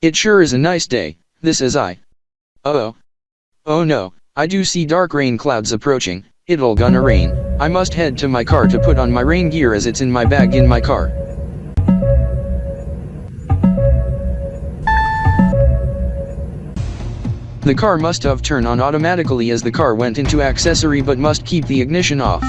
It sure is a nice day, this is I. Oh. Oh no, I do see dark rain clouds approaching, it'll gonna rain. I must head to my car to put on my rain gear as it's in my bag in my car. The car must have turned on automatically as the car went into accessory but must keep the ignition off.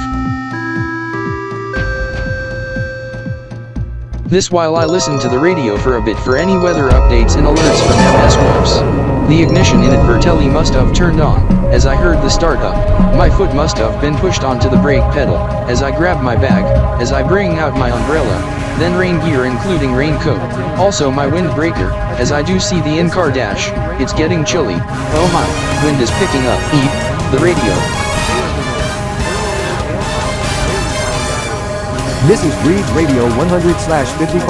This while I listen to the radio for a bit for any weather updates and alerts from MS Groups. The ignition in it per telly must have turned on, as I heard the start up. My foot must have been pushed onto the brake pedal, as I grab my bag, as I bring out my umbrella, then rain gear including raincoat, also my windbreaker, as I do see the in-car dash. It's getting chilly, oh my, wind is picking up, the radio. This is Breeze Radio 100/55,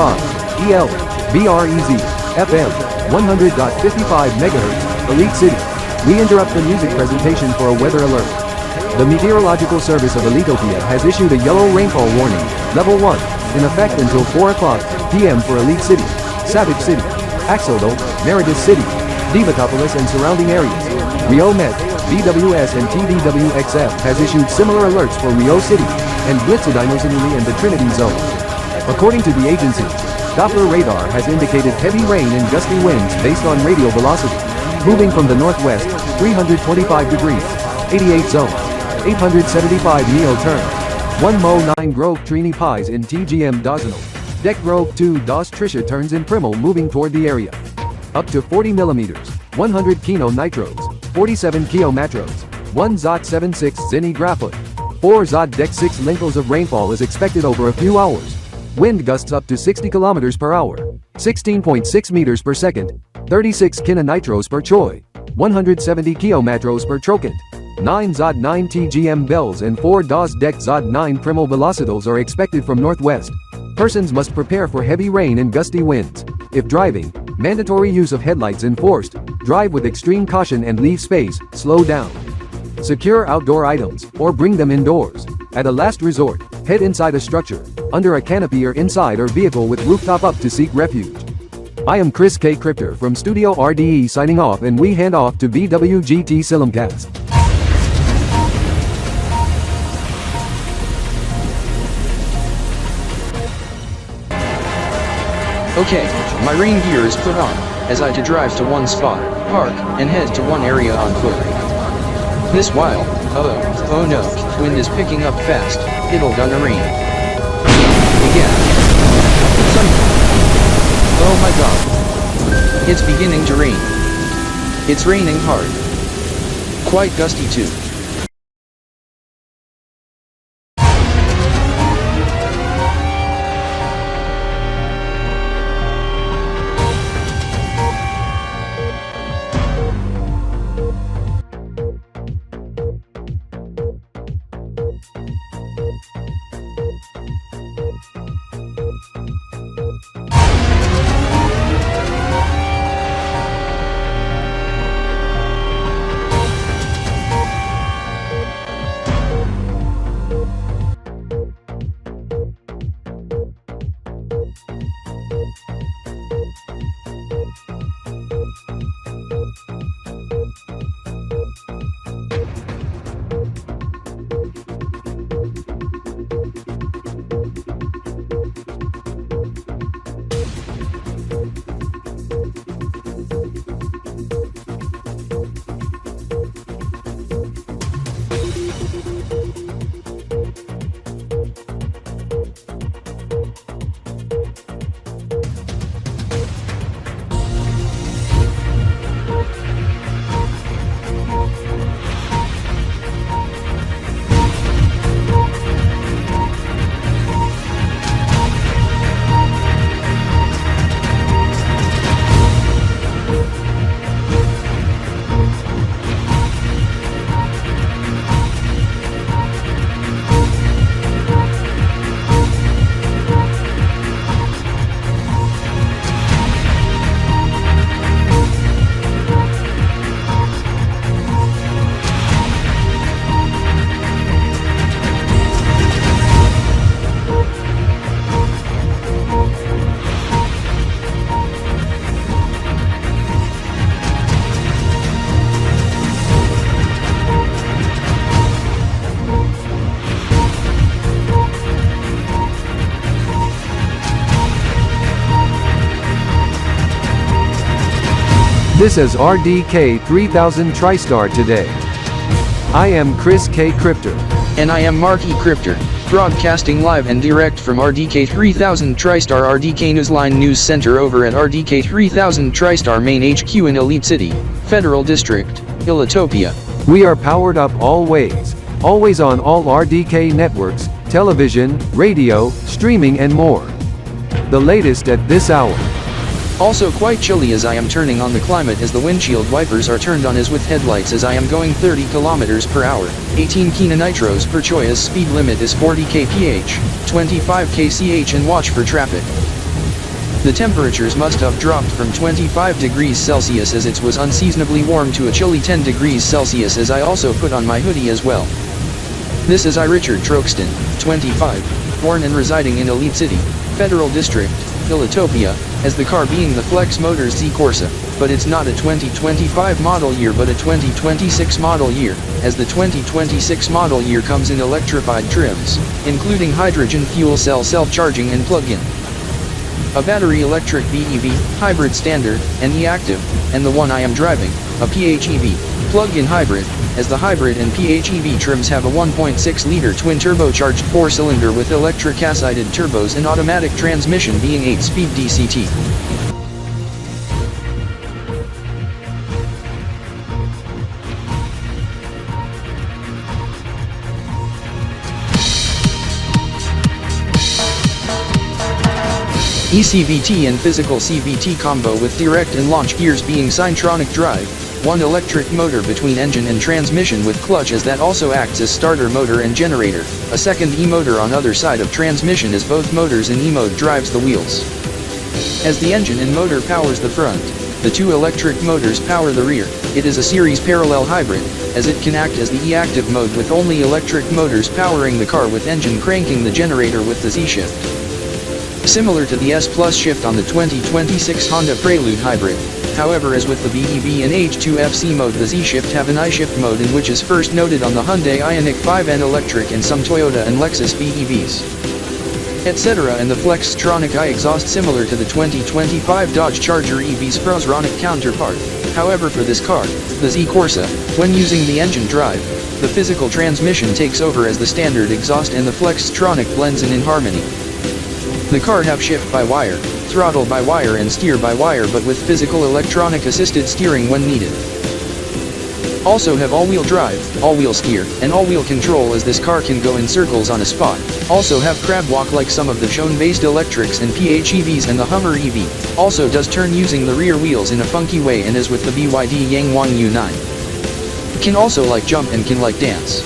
EL, BREZ, FM, 100.55 MHz, Elite City. We interrupt the music presentation for a weather alert. The Meteorological Service of Elitopia has issued a yellow rainfall warning, level 1, in effect until 4 o'clock p.m. for Elite City, Savage City, Axodo, Meredith City, Divatopolis and surrounding areas. Rio Met, BWS and TDWXF has issued similar alerts for Rio City, and Blitzdinosinuli and the Trinity Zone. According to the agency, Doppler radar has indicated heavy rain and gusty winds based on radial velocity, moving from the northwest, 325 degrees, 88 zones, 875 Neo turn, 1 Mo 9 Grove Trini Pies in TGM Dosino, Deck Grove 2 Dos Trisha turns in Primal moving toward the area. Up to 40 millimeters, 100 Kino Nitros, 47 Kio Matros, 1 Zot 76 Zinni Graphoot, 4 Zod Deck 6 Linkles of rainfall is expected over a few hours. Wind gusts up to 60 km per hour, 16.6 meters per second, 36 Kina Nitros per Choi, 170 Kio Matros per Trocant, 9 Zod 9 TGM Bells and 4 DOS Deck Zod 9 Primal Velocitos are expected from northwest. Persons must prepare for heavy rain and gusty winds. If driving, mandatory use of headlights enforced. Drive with extreme caution and leave space, slow down. Secure outdoor items, or bring them indoors. At a last resort, head inside a structure, under a canopy or inside or vehicle with rooftop up to seek refuge. I am Chris K. Crypter from Studio RDE signing off, and we hand off to BWGT Silimcast. Okay, my rain gear is put on, as I to drive to one spot, park, and head to one area on foot. This while, oh no, wind is picking up fast, it'll gonna rain. Again. Oh my god. It's beginning to rain. It's raining hard. Quite gusty too. This is RDK 3000 TriStar today. I am Chris K. Crypter. And I am Mark E. Crypter, broadcasting live and direct from RDK 3000 TriStar RDK Newsline News Center over at RDK 3000 TriStar Main HQ in Elite City, Federal District, Ilitopia. We are powered up always on all RDK networks, television, radio, streaming and more. The latest at this hour. Also quite chilly as I am turning on the climate as the windshield wipers are turned on as with headlights as I am going 30 kilometers per hour, 18 km/h per choice speed limit is 40 kph, 25 kch and watch for traffic. The temperatures must have dropped from 25 degrees Celsius as it was unseasonably warm to a chilly 10 degrees Celsius as I also put on my hoodie as well. This is I Richard Troxton, 25, born and residing in Elite City, Federal District, Ilitopia, as the car being the Flex Motors Z Corsa, but it's not a 2025 model year but a 2026 model year, as the 2026 model year comes in electrified trims, including hydrogen fuel cell self-charging and plug-in. A battery electric BEV, hybrid standard, and e-active, and the one I am driving, a PHEV, plug-in hybrid, as the hybrid and PHEV trims have a 1.6-liter twin-turbocharged 4-cylinder with electric accelerated turbos and automatic transmission being 8-speed DCT. ECVT and physical CVT combo with direct and launch gears being Syntronic drive, one electric motor between engine and transmission with clutch as that also acts as starter motor and generator, a second E-motor on other side of transmission as both motors in E-mode drives the wheels. As the engine and motor powers the front, the two electric motors power the rear. It is a series parallel hybrid, as it can act as the E-active mode with only electric motors powering the car with engine cranking the generator with the Z-shift. Similar to the S+ shift on the 2026 Honda Prelude Hybrid, however as with the BEV and H2FC mode the Z-shift have an I-shift mode in which is first noted on the Hyundai Ioniq 5N electric and some Toyota and Lexus BEVs, etc. and the Flextronic I-exhaust similar to the 2025 Dodge Charger EV's Prosronic counterpart. However for this car, the Z Corsa, when using the engine drive, the physical transmission takes over as the standard exhaust and the Flextronic blends in harmony. The car have shift by wire, throttle by wire and steer by wire but with physical electronic assisted steering when needed. Also have all-wheel drive, all-wheel steer, and all-wheel control as this car can go in circles on a spot. Also have crab walk like some of the shown-based electrics and PHEVs and the Hummer EV. Also does turn using the rear wheels in a funky way and as with the BYD Yangwang U9. Can also like jump and can like dance.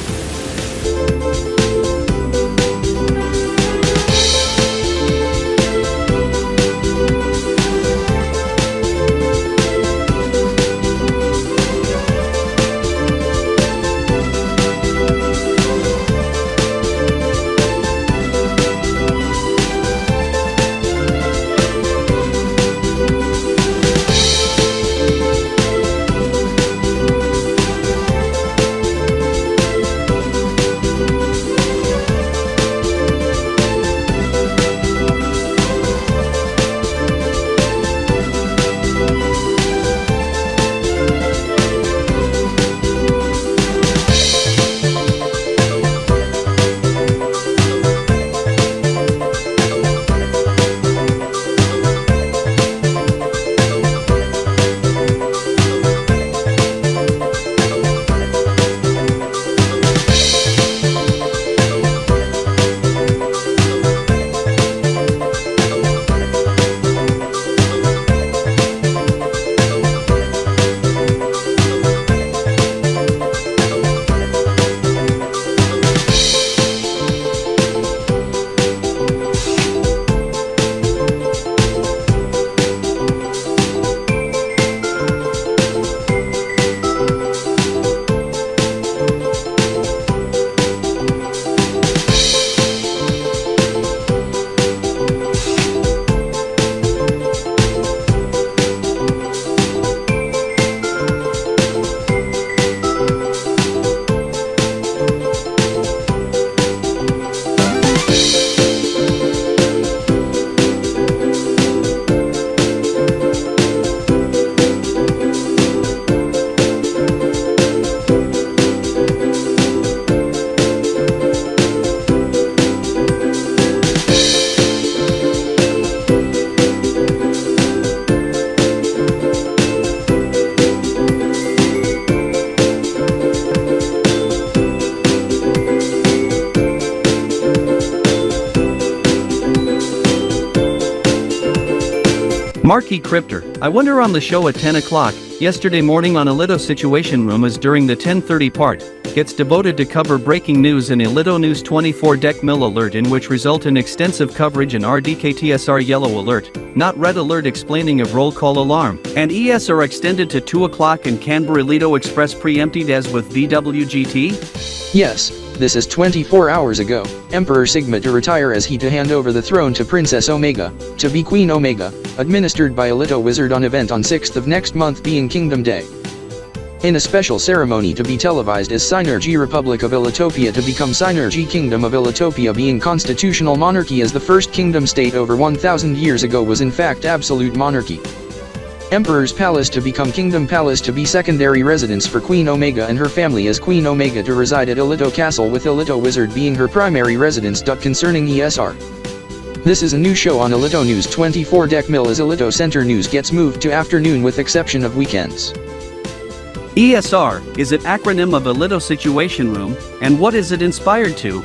Marquee Crypter, I wonder on the show at 10 o'clock, yesterday morning on Alito Situation Room as during the 10:30 part, gets devoted to cover breaking news in Alito News 24 Deck Mill Alert in which result in extensive coverage in RDK TSR Yellow Alert, not Red Alert explaining of roll call alarm, and ES are extended to 2 o'clock and Kanbordeean-alternate Express preempted as with VWGT? Yes, this is 24 hours ago, Emperor Sigma to retire as he to hand over the throne to Princess Omega, to be Queen Omega, administered by Alito Wizard on event on 6th of next month being Kingdom Day. In a special ceremony to be televised as Synergy Republic of Ilitopia to become Synergy Kingdom of Ilitopia being constitutional monarchy as the first kingdom state over 1000 years ago was in fact absolute monarchy. Emperor's Palace to become Kingdom Palace to be secondary residence for Queen Omega and her family as Queen Omega to reside at Alito Castle with Alito Wizard being her primary residence. Concerning ESR. This is a new show on Alito News 24 Deck Mill as Alito Center News gets moved to afternoon with exception of weekends. ESR, is it acronym of Alito Situation Room, and what is it inspired to?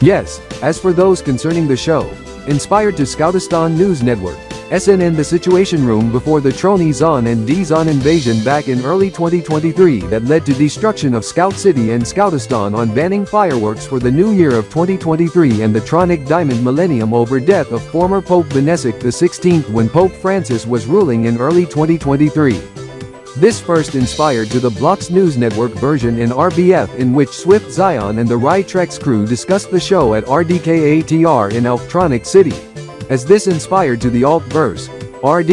Yes, as for those concerning the show, inspired to Scoutistan News Network, SNN the Situation Room before the Troni Zon and D-Zon invasion back in early 2023 that led to destruction of Scout City and Scoutistan on banning fireworks for the new year of 2023 and the Tronic Diamond Millennium over death of former Pope Benedict XVI when Pope Francis was ruling in early 2023. This first inspired to the Blocks News Network version in RBF in which Swift Zion and the Rytrex crew discussed the show at RDK ATR in Alptronic City. As this inspired to the alt-verse, RD,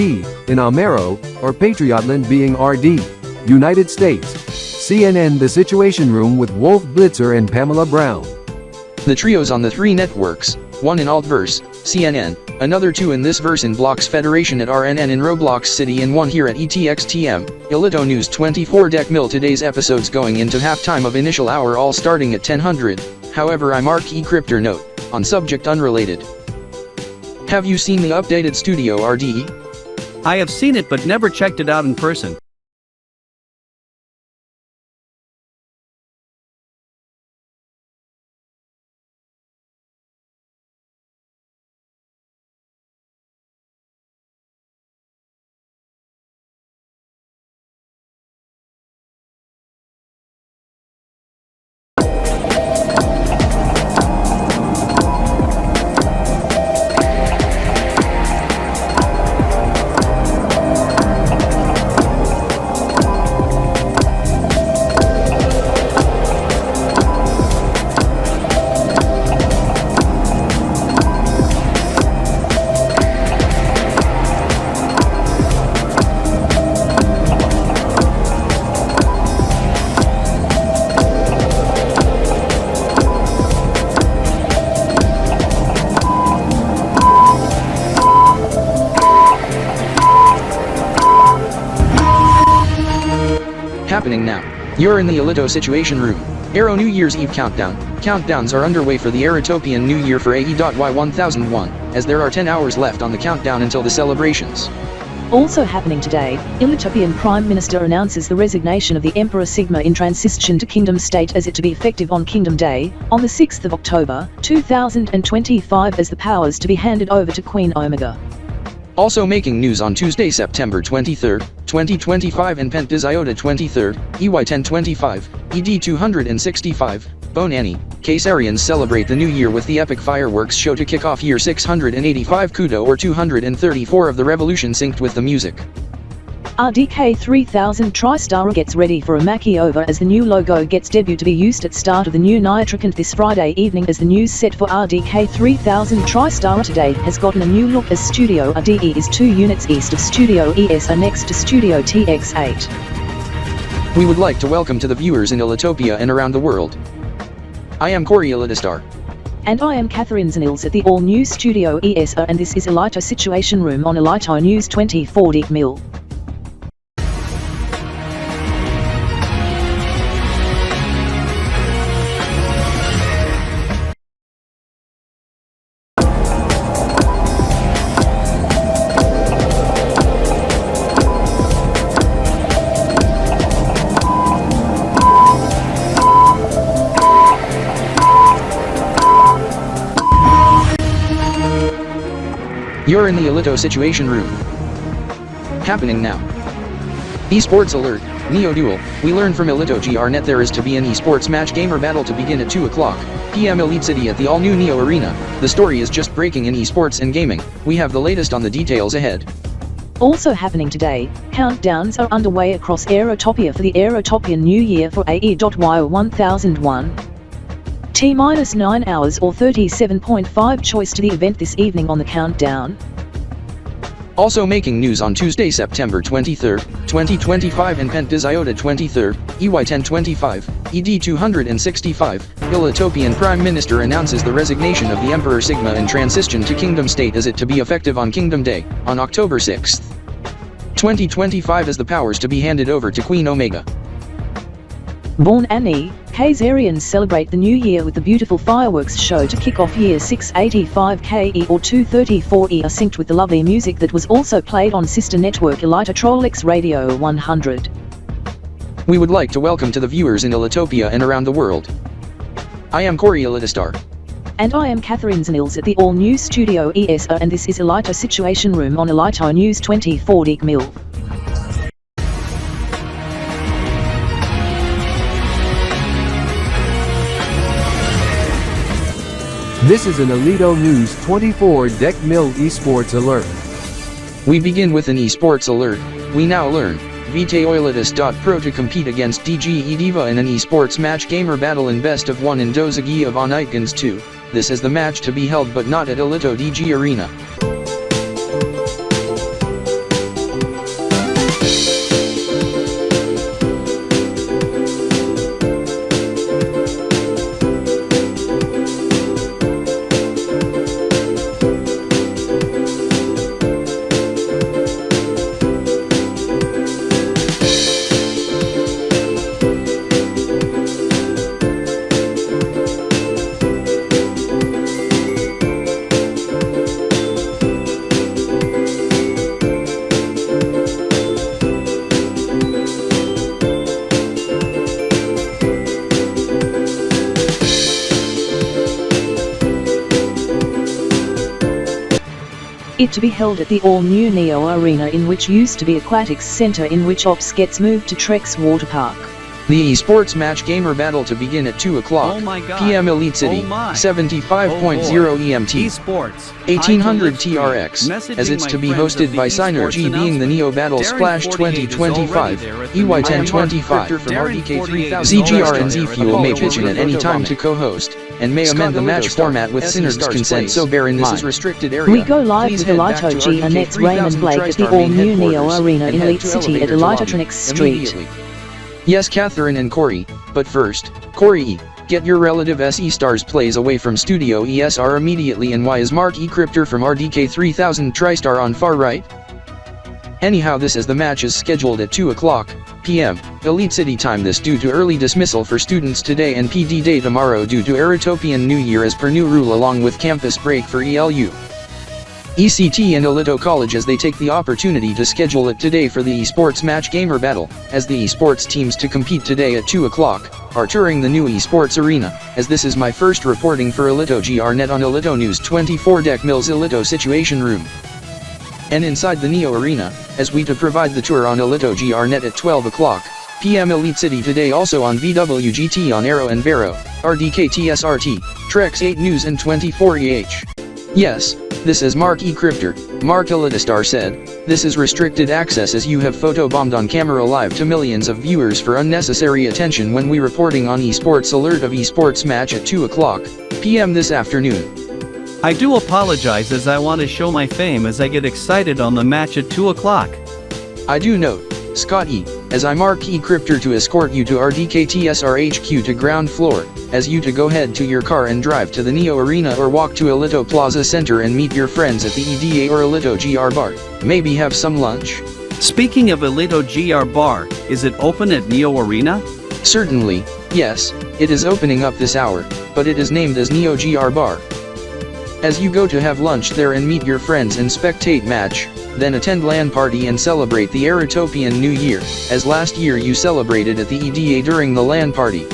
in Amero, or Patriotland being RD, United States. CNN The Situation Room with Wolf Blitzer and Pamela Brown. The trios on the 3 networks, one in alt-verse, CNN, another 2 in this verse in Blocks Federation at RNN in Roblox City and 1 here at ETXTM, Alito News 24 Deck Mill. Today's episodes going into halftime of initial hour all starting at 1000, however I Marquee Crypter note, on subject unrelated. Have you seen the updated Studio RDE? I have seen it but never checked it out in person. Happening now. You're in the Alito Situation Room. Aero New Year's Eve countdown. Countdowns are underway for the Aerotopian New Year for AE.Y1001, as there are 10 hours left on the countdown until the celebrations. Also happening today, Ilitopian Prime Minister announces the resignation of the Emperor Sigma in transition to Kingdom State as it to be effective on Kingdom Day, on the 6th of October, 2025 as the powers to be handed over to Queen Omega. Also making news on Tuesday, September 23, 2025 in Pentas Iota 23, EY1025, ED265, Bonani, Caesarians celebrate the new year with the epic fireworks show to kick off year 685 Kudo or 234 of the revolution synced with the music. RDK 3000 TriStar gets ready for a makeover as the new logo gets debuted to be used at start of the new Nitricant this Friday evening as the news set for RDK 3000 TriStar today has gotten a new look as Studio RDE is 2 units east of Studio ES are next to Studio TX8. We would like to welcome to the viewers in Ilitopia and around the world. I am Corey Elidistar. And I am Catherine Zanils at the all-new Studio ESA and this is Alito Situation Room on Alito News 24 Deck Mill. You're in the Alito Situation Room. Happening now. Esports Alert, Neo Duel. We learn from Alito GRnet there is to be an esports match gamer battle to begin at 2 o'clock p.m. Elite City at the all-new Neo Arena. The story is just breaking in esports and gaming. We have the latest on the details ahead. Also happening today, countdowns are underway across Aerotopia for the Aerotopian New Year for AE.Y1001. T-minus 9 hours or 37.5 choice to the event this evening on the countdown. Also making news on Tuesday, September 23, 2025 in Pentas Iota 23, EY1025, ED265, Alitopian Prime Minister announces the resignation of the Emperor Sigma and transition to Kingdom State as it to be effective on Kingdom Day, on October 6, 2025 as the powers to be handed over to Queen Omega. Born Annie, Khazarians celebrate the new year with the beautiful fireworks show to kick off year 685 KE or 234E are synced with the lovely music that was also played on sister network Elita Trollex Radio 100. We would like to welcome to the viewers in Elitopia and around the world. I am Corey Elitastar. And I am Catherine Zanils at the all-new Studio ESA, and this is Elito Situation Room on Elito News 24 DK Mill. This is an Alito News 24 DK Mill Esports Alert. We begin with an esports alert. We now learn Vitaoilitas.pro to compete against DGE Diva in an esports match gamer battle in best of 1 in Dozagi of Onitgans 2. This is the match to be held but not at Alito DG Arena. It to be held at the all-new Neo Arena, in which used to be Aquatics Center, in which Ops gets moved to Trex Water Park. The esports match gamer battle to begin at 2 o'clock p.m. Elite City, 75.0 EMT, Esports 1800 TRX, as it's to be hosted by Synergy, being the Neo Battle Splash 2025, EY1025 from RDK 3000. CGR and Z Fuel may pitch in at any time to co-host, and may amend the match format with Synergy's consent, so bear in mind. This is restricted area. We go live with Elito GRnet's Raymond Blake at the all-new Neo Arena in Elite City at Elitotronics Street. Yes, Catherine and Corey, but first, Corey E, get your relative SE Stars plays away from Studio ESR immediately, and why is Mark E Cryptor from RDK 3000 TriStar on far right? Anyhow, this as the match is scheduled at 2 o'clock p.m. Elite City time, this due to early dismissal for students today and PD day tomorrow due to Aerotopian New Year as per new rule, along with campus break for ELU, ECT and Alito College, as they take the opportunity to schedule it today for the esports match gamer battle, as the esports teams to compete today at 2 o'clock are touring the new esports arena, as this is my first reporting for Alito GRnet on Alito News 24 DK Mill's Alito Situation Room. And inside the Neo Arena, as we to provide the tour on Alito GRnet at 12 o'clock p.m. Elite City today, also on VWGT on Aero and Vero, RDK TSRT, Trex 8 News and 24EH. Yes, this is Mark E Cryptor. Mark Elitastar said, this is restricted access as you have photobombed on camera live to millions of viewers for unnecessary attention when we reporting on esports alert of esports match at 2 o'clock p.m. this afternoon. I do apologize, as I want to show my fame as I get excited on the match at 2 o'clock. I do note, Scott E, as I Mark E Cryptor to escort you to RDK TSR HQ to ground floor, as you to go head to your car and drive to the Neo Arena or walk to Alito Plaza Center and meet your friends at the EDA or Alito GR Bar, maybe have some lunch. Speaking of Alito GR Bar, is it open at Neo Arena? Certainly, yes, it is opening up this hour, but it is named as Neo GR Bar. As you go to have lunch there and meet your friends and spectate match, then attend LAN party and celebrate the Aerotopian New Year, as last year you celebrated at the EDA during the LAN party.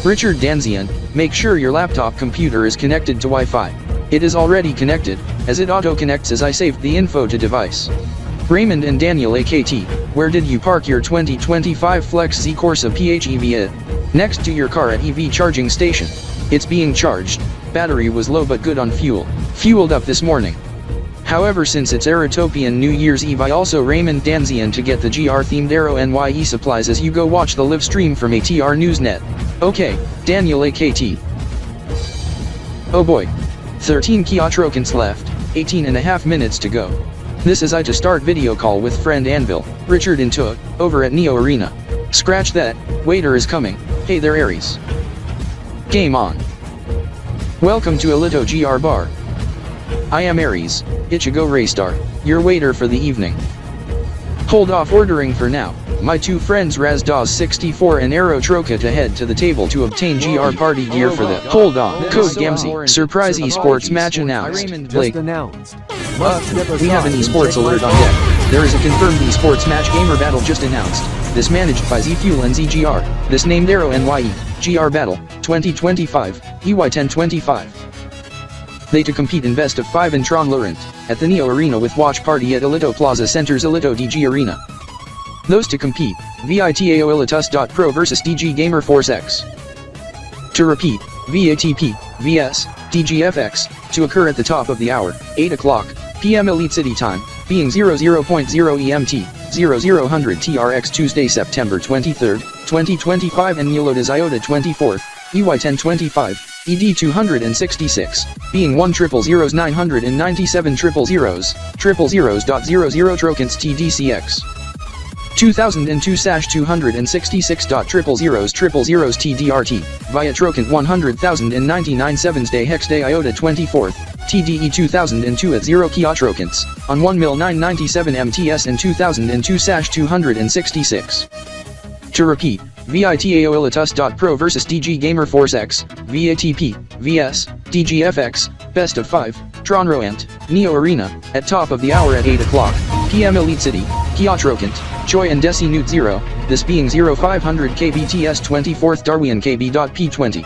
Richard Danzian, make sure your laptop computer is connected to Wi-Fi. It is already connected, as it auto-connects as I saved the info to device. Raymond and Daniel AKT, where did you park your 2025 Flex Z Corsa PHEV? Next to your car at EV charging station. It's being charged. Battery was low but good on fuel. Fueled up this morning. However, since it's Aerotopian New Year's Eve, I also Raymond Danzian to get the GR-themed Aero NYE supplies as you go watch the live stream from ATR Newsnet. Okay, Daniel AKT. Oh boy. 13 Kiatrokins left, 18.5 minutes to go. This is I to start video call with friend Anvil, Richard and Took, over at Neo Arena. Scratch that, waiter is coming, hey there Aries. Game on. Welcome to Alito GR Bar. I am Aries, Ichigo Raystar, your waiter for the evening. Hold off ordering for now. My two friends Razdaz64 and Aero Troca to head to the table to obtain GR party gear for the Hold on, Code Gamzy, surprise esports match announced. Blake. We have an esports alert on deck. There is a confirmed esports match gamer battle just announced. This managed by Z-Fuel and ZGR. This named Aero NYE, GR Battle, 2025, EY1025. They to compete in best of 5 in Tron Laurent, at the Neo Arena with watch party at Alito Plaza Center's Alito DG Arena. Those to compete, VITAOILITUS.pro vs DG Gamer Force X. To repeat, VATP, VS, DGFX, to occur at the top of the hour, 8 o'clock, PM Elite City Time, being 00.0 EMT, 0000 TRX Tuesday September 23, 2025 and Nilotas Iota 24th, EY1025, ED 266, being 1000997 000.00 Trokins TDCX. 2002/266.000 TDRT, via Trokant 100,099 7's Day Hex Day Iota 24th, TDE 2002 at 0 Kia Trokants, on 1mil997 MTS and 2002/266. To repeat, VITAOILITUS.pro vs DG Gamer Force X, VATP, VS, DGFX, Best of 5, Tron Roant, Neo Arena, at top of the hour at 8 o'clock, PM Elite City, Kia Trokant, Choi and Desi Newt 0, this being 0500 KBTS 24th Darwian Kb.P 20.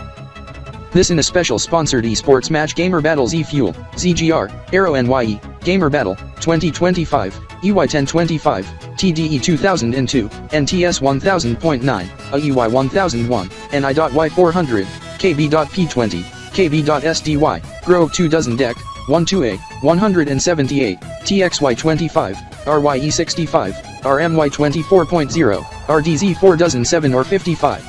This in a special sponsored esports match gamer battle Z-Fuel, ZGR, Aero NYE, Gamer Battle, 2025, EY1025, TDE 2002, NTS 1000.9, AEY 1001, NI.Y400, Kb.P 20, Kb.SDY, Grove 2 dozen deck, 12A, 178, TXY 25, RYE 65, RMY 24.0, RDZ 4 dozen 7 or 55.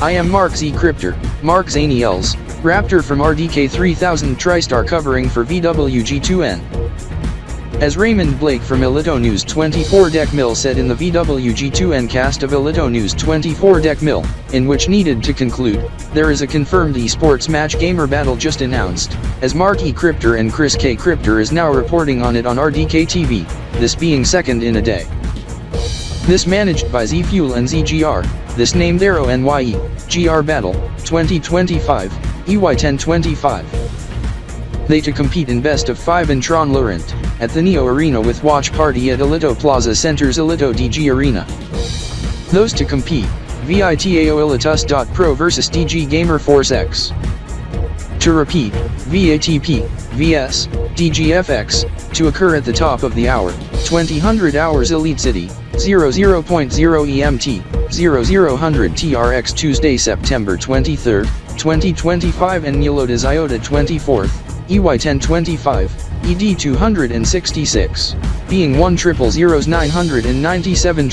I am Mark Z Cryptor, Mark Zaniels, Raptor from RDK 3000 TriStar covering for VWG2N. As Raymond Blake from Alito News 24 Deck Mill said in the VWG2N cast of Alito News 24 Deck Mill, in which needed to conclude, there is a confirmed esports match gamer battle just announced, as Mark E Cryptor and Chris K Cryptor is now reporting on it on RDK TV, this being second in a day. This managed by Z-Fuel and ZGR, this named Aero NYE, GR Battle, 2025, EY1025. They to compete in best of 5 in Tron Laurent, at the Neo Arena with watch party at Alito Plaza Center's Alito DG Arena. Those to compete, VITAOILITUS.pro vs DG Gamer Force X. To repeat, VATP, VS, DGFX, to occur at the top of the hour, 2000 hours Elite City, 00.0 EMT, 0000 TRX Tuesday September 23, 2025 and Nilotas Iota 24th, EY1025, ED 266, being 1000997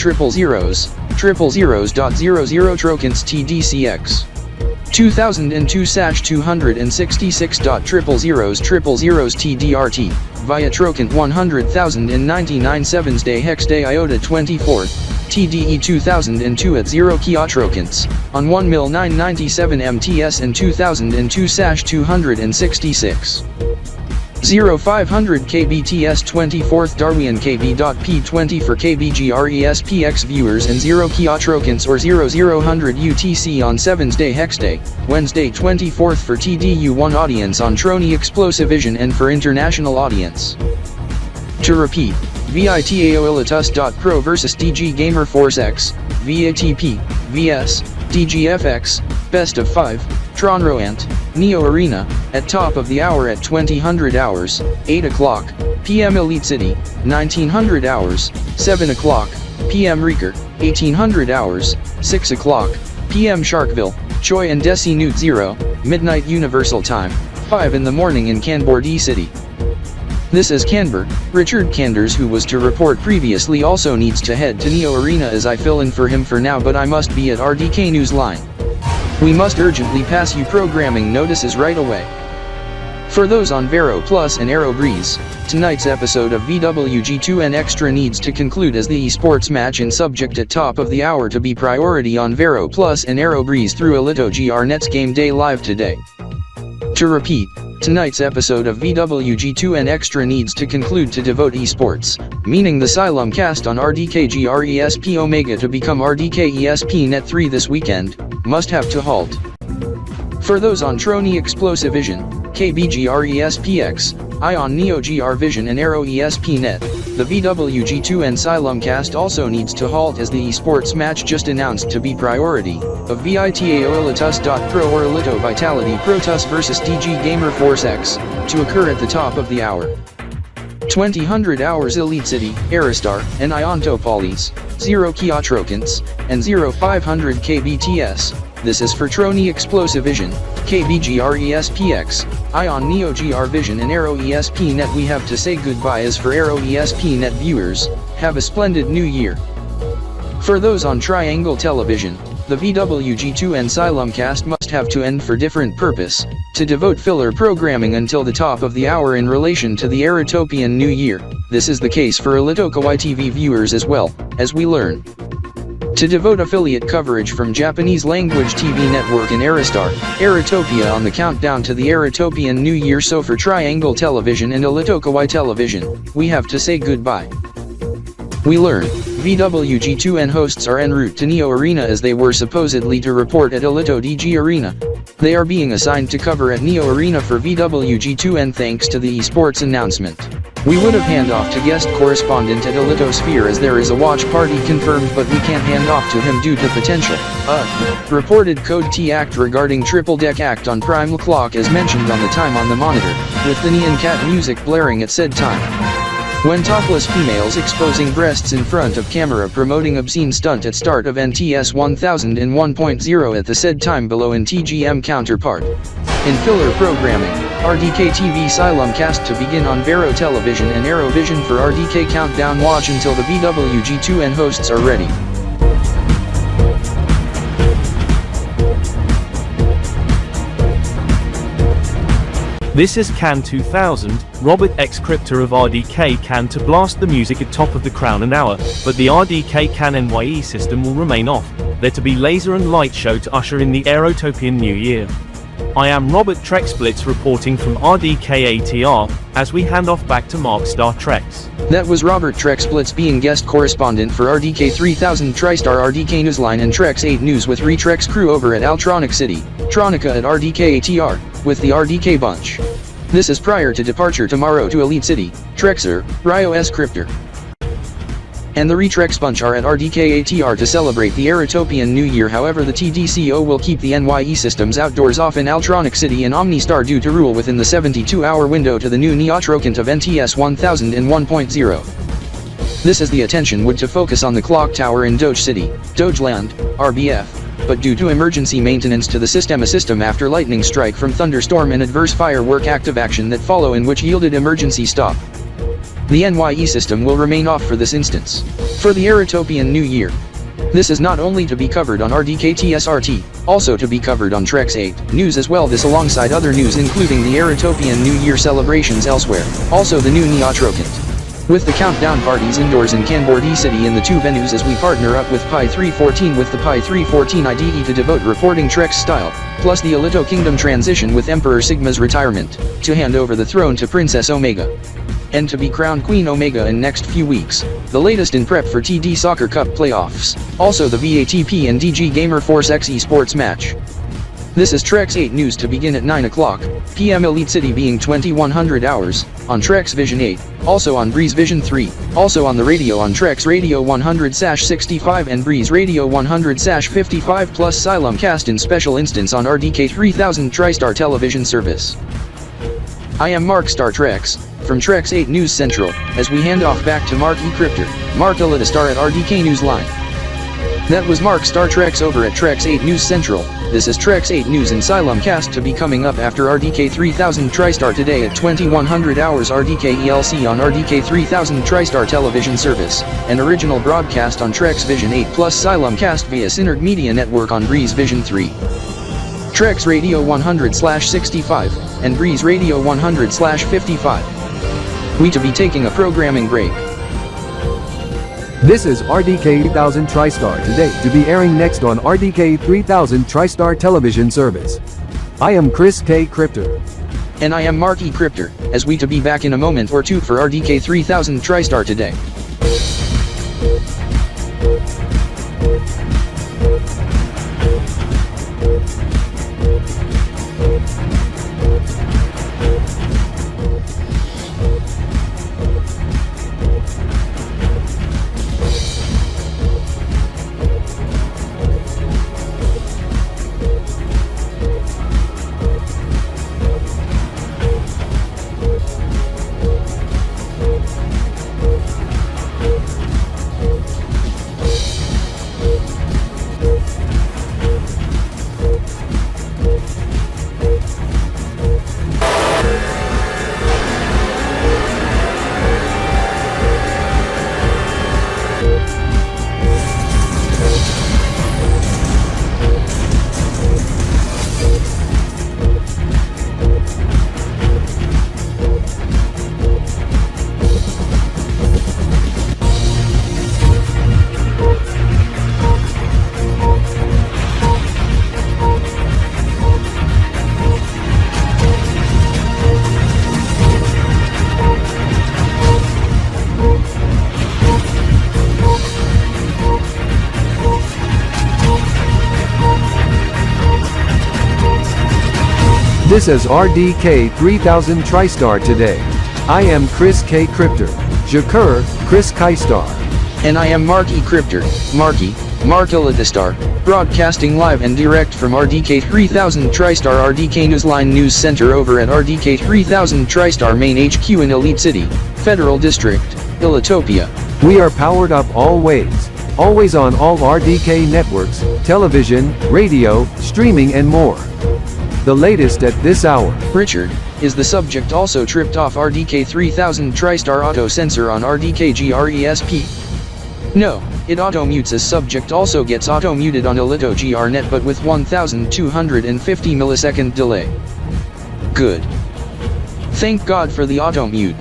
000.00 trokins TDCX. 2002/266.000 TDRT, via Trocant 100,099 7's day hex day iota 24th, TDE 2002 at 0 Kia Trocants, on 1 mil 997 MTS and 2002/266. 0500 KBTS 24th Darwin Kb.P 20 for KBGRESPX viewers and 0 Kia Trocants or 0000 UTC on 7's day hex day, Wednesday 24th for TDU1 audience on Trony Explosive Vision and for international audience. To repeat, VITAOILITUS.pro versus DG Gamer Force X, VATP, VS, DGFX, Best of 5, Tronroant, Neo Arena, at top of the hour at 2000 hours, 8 o'clock, PM Elite City, 1900 hours, 7 o'clock, PM Reeker, 1800 hours, 6 o'clock, PM Sharkville, Choi and Desi Newt 0, midnight Universal Time, 5 in the morning in Kanbordee City. This is Canber. Richard Canders, who was to report previously, also needs to head to Neo Arena as I fill in for him for now, but I must be at RDK Newsline. We must urgently pass you programming notices right away. For those on Vero Plus and Aero Breeze, tonight's episode of VWG2N Extra needs to conclude as the esports match and subject at top of the hour to be priority on Vero Plus and Aero Breeze through Alito GR Nets Game Day live today. To repeat, tonight's episode of VWG2N Extra needs to conclude to devote esports, meaning the Xylem cast on RDK GRESP Omega to become RDK ESP Net 3 this weekend, must have to halt. For those on Trony Explosive Vision, KBGRESPX, Ion Neo GR Vision and Aero ESP Net, the VWG2N Xylem cast also needs to halt as the esports match just announced to be priority, of VITAOILITUS.pro or Alito Vitality Protus vs DG Gamer Force X, to occur at the top of the hour. 2000 hours Elite City, Aristar, and Iontopolis, 0 Kia Trocants, and 0500 KBTS. This is for Trony Explosive Vision, KBGRESPX, Ion Neo GR Vision and Aero ESP Net. We have to say goodbye as for Aero ESP Net viewers, have a splendid new year. For those on Triangle Television, the VWG2N Xylem cast must have to end for different purpose, to devote filler programming until the top of the hour in relation to the Eratopian New Year. This is the case for Alitoka YTV viewers as well, as we learn. To devote affiliate coverage from Japanese language TV network in Aristar, Eratopia on the countdown to the Eratopian New Year. So for Triangle Television and Alitoka Y Television, we have to say goodbye. We learn, VWG2N hosts are en route to Neo Arena as they were supposedly to report at Alito DG Arena. They are being assigned to cover at Neo Arena for VWG2N thanks to the esports announcement. We would have hand off to guest correspondent at Alito Sphere as there is a watch party confirmed, but we can't hand off to him due to potential reported Code T Act regarding Triple Deck Act on Prime Clock as mentioned on the time on the monitor, with the Nyan Cat music blaring at said time. When topless females exposing breasts in front of camera promoting obscene stunt at start of NTS 1001.0 at the said time below in TGM counterpart. In filler programming, RDK TV Xylem cast to begin on Vero Television and Aero Vision for RDK countdown. Watch until the VWG2N hosts are ready. This is Can 2000, Robert X Cryptor of RDK Can to blast the music at top of the crown an hour, but the RDK Can NYE system will remain off, there to be laser and light show to usher in the Eratopian New Year. I am Robert Trexblitz reporting from RDK ATR, as we hand off back to Mark Star Trex. That was Robert Trexblitz being guest correspondent for RDK 3000 TriStar RDK Newsline and Trex 8 News with Retrex crew over at Altronic City, Tronica at RDK ATR, with the RDK bunch. This is prior to departure tomorrow to Elite City, Trexer, Ryo S. Cryptor. and the Retrex Bunch are at RDK ATR to celebrate the Aerotopian New Year. However, the TDCO will keep the NYE systems outdoors off in Altronic City and OmniStar due to rule within the 72-hour window to the new Neotrocant of NTS 1001.0. This is the attention would to focus on the clock tower in Doge City, Dogeland, RBF, but due to emergency maintenance to the system after lightning strike from thunderstorm and adverse firework active action that follow in which yielded emergency stop. The NYE system will remain off for this instance. For the Aerotopian New Year, this is not only to be covered on RDK TSRT, also to be covered on Trex 8 News as well, this alongside other news including the Aerotopian New Year celebrations elsewhere, also the new Neotrocant. With the countdown parties indoors in Kanbordeean City in the two venues as we partner up with Pi 314 with the Pi 314 IDE to devote reporting Trex style, plus the Alito Kingdom transition with Emperor Sigma's retirement, to hand over the throne to Princess Omega. And to be crowned Queen Omega in next few weeks, the latest in prep for TD Soccer Cup playoffs, also the VATP and DG Gamer Force X esports match. This is Trex 8 News to begin at 9 o'clock p.m. Elite City being 2100 hours, on Trex Vision 8, also on Breeze Vision 3, also on the radio on Trex Radio 100/65 and Breeze Radio 100/55 plus Xylem Cast in special instance on RDK 3000 TriStar television service. I am Mark Star Trex, from Trex 8 News Central, as we hand off back to Mark E. Cryptor, Mark Star at RDK Newsline. That was Mark Star Trex over at Trex 8 News Central. This is Trex 8 News and Xylem Cast to be coming up after RDK 3000 TriStar today at 2100 hours RDK ELC on RDK 3000 TriStar television service, an original broadcast on Trex Vision 8 plus Xylem Cast via Synerd Media Network on Breeze Vision 3. Trex Radio 100/65, and Breeze Radio 100/55. We to be taking a programming break. This is RDK 3000 TriStar today to be airing next on RDK 3000 TriStar television service. I am Chris K. Cryptor. And I am Mark E. Cryptor, as we to be back in a moment or two for RDK 3000 TriStar today. This is RDK 3000 TriStar today. I am Chris K. Cryptor. Jakur, Chris Kaistar. And I am Mark E. Cryptor, Mark Star, broadcasting live and direct from RDK 3000 TriStar RDK Newsline News Center over at RDK 3000 TriStar Main HQ in Elite City, Federal District, Ilitopia. We are powered up always on all RDK networks, television, radio, streaming and more. The latest at this hour. Richard, is the subject also tripped off RDK 3000 TriStar auto sensor on RDK GRESP? No, it auto mutes as subject also gets auto muted on Alito GRNet but with 1250 millisecond delay. Good. Thank God for the auto mute.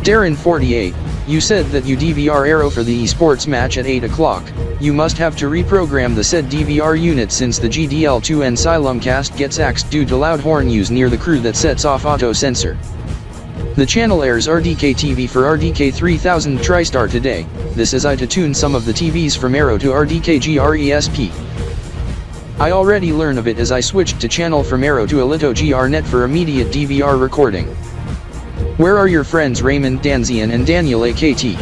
Darren48, you said that you DVR Aero for the esports match at 8 o'clock. You must have to reprogram the said DVR unit since the GDL2 and Xylem Cast gets axed due to loud horn use near the crew that sets off auto sensor. The channel airs RDK TV for RDK 3000 TriStar today. This is I to tune some of the TVs from Aero to RDK GRESP. I already learned of it as I switched to channel from Aero to Alito GRNet for immediate DVR recording. Where are your friends Raymond Danzian and Daniel AKT?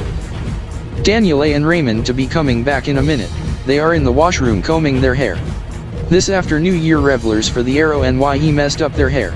Daniel A. and Raymond to be coming back in a minute. They are in the washroom combing their hair. This after New Year revelers for the Arrow NYE messed up their hair.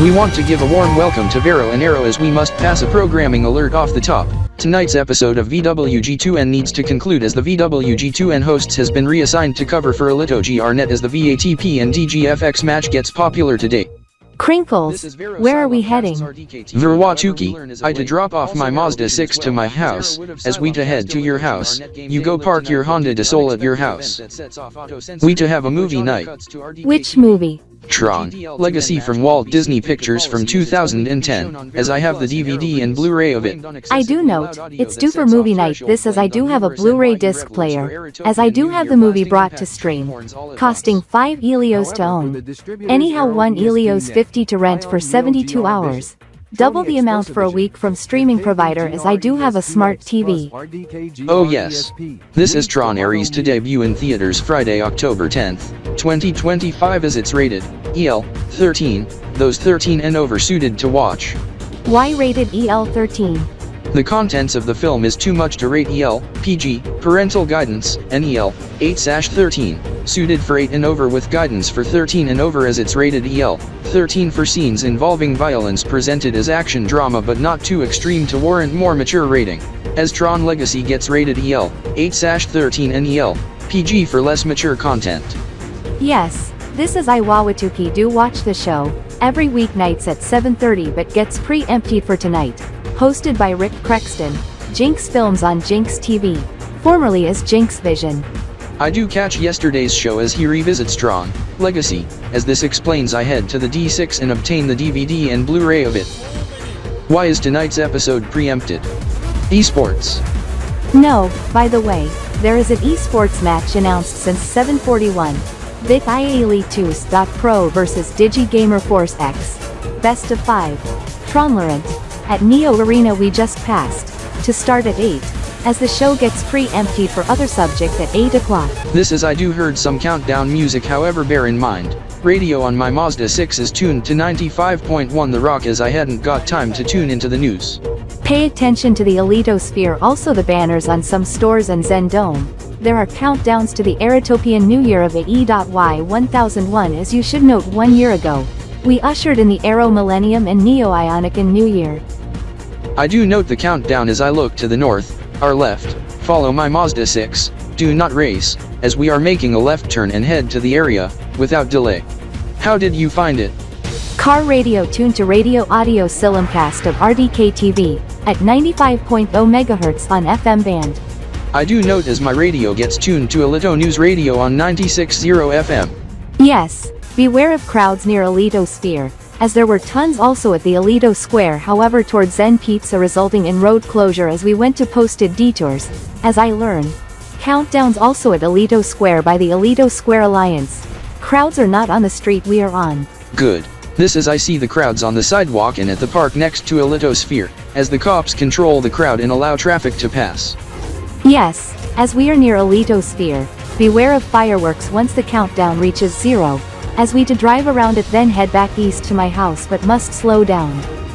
We want to give a warm welcome to Vero and Arrow as we must pass a programming alert off the top. Tonight's episode of VWG2N needs to conclude as the VWG2N hosts has been reassigned to cover for Alito GRNet as the VATP and DGFX match gets popular today. Crinkles, where are we heading? Verwatuki, I to drop off my Mazda 6 to my house, as we to head to your house, you go park your Honda de Sol at your house. We to have a movie night. Which movie? Tron, Legacy from Walt Disney Pictures from 2010, as I have the DVD and Blu-ray of it. I do note, it's due for movie night this as I do have a Blu-ray disc player, as I do have the movie brought to stream, costing 5 Elios to own. Anyhow 1 Elios 50 to rent for 72 hours. Double the amount for a week from streaming provider as I do have a smart TV. Oh yes. This is Tron Ares to debut in theaters Friday, October 10th, 2025 as it's rated EL 13, those 13 and over suited to watch. Why rated EL 13? The contents of the film is too much to rate EL, PG, parental guidance, and EL 8/13, suited for 8 and over with guidance for 13 and over as it's rated EL 13 for scenes involving violence presented as action drama but not too extreme to warrant more mature rating, as Tron Legacy gets rated EL 8/13 and EL PG for less mature content. Yes, this is Iwawatuki do watch the show, every weeknights at 7:30 but gets pre-emptied for tonight. Hosted by Rick Crexton, Jinx Films on Jinx TV, formerly as Jinx Vision. I do catch yesterday's show as he revisits Tron Legacy, as this explains I head to the D6 and obtain the DVD and Blu-ray of it. Why is tonight's episode preempted? Esports. No, by the way, there is an esports match announced since 7:41. Bit Pro versus DigiGamer Force X. Best of 5. Tronlerant. At Neo Arena we just passed, to start at 8, as the show gets pre-emptied for other subject at 8 o'clock. This is I do heard some countdown music however bear in mind, radio on my Mazda 6 is tuned to 95.1 The Rock as I hadn't got time to tune into the news. Pay attention to the Alitosphere also the banners on some stores and Zendome. There are countdowns to the Aratopian New Year of AE.Y1001 as you should note 1 year ago. We ushered in the Arrow Millennium and Neo-Ionican New Year. I do note the countdown as I look to the north, our left, follow my Mazda 6, do not race, as we are making a left turn and head to the area, without delay. How did you find it? Car radio tuned to radio audio Silimcast of RDK TV, at 95.0 MHz on FM band. I do note as my radio gets tuned to Alito News Radio on 96.0 FM. Yes, beware of crowds near Alitosphere, as there were tons also at the Alito Square however towards Zen Pizza resulting in road closure as we went to posted detours, as I learned. Countdowns also at Alito Square by the Alito Square Alliance. Crowds are not on the street we are on. Good. This is I see the crowds on the sidewalk and at the park next to Alitosphere, as the cops control the crowd and allow traffic to pass. Yes, as we are near Alitosphere, beware of fireworks once the countdown reaches 0. As we to drive around it then head back east to my house but must slow down.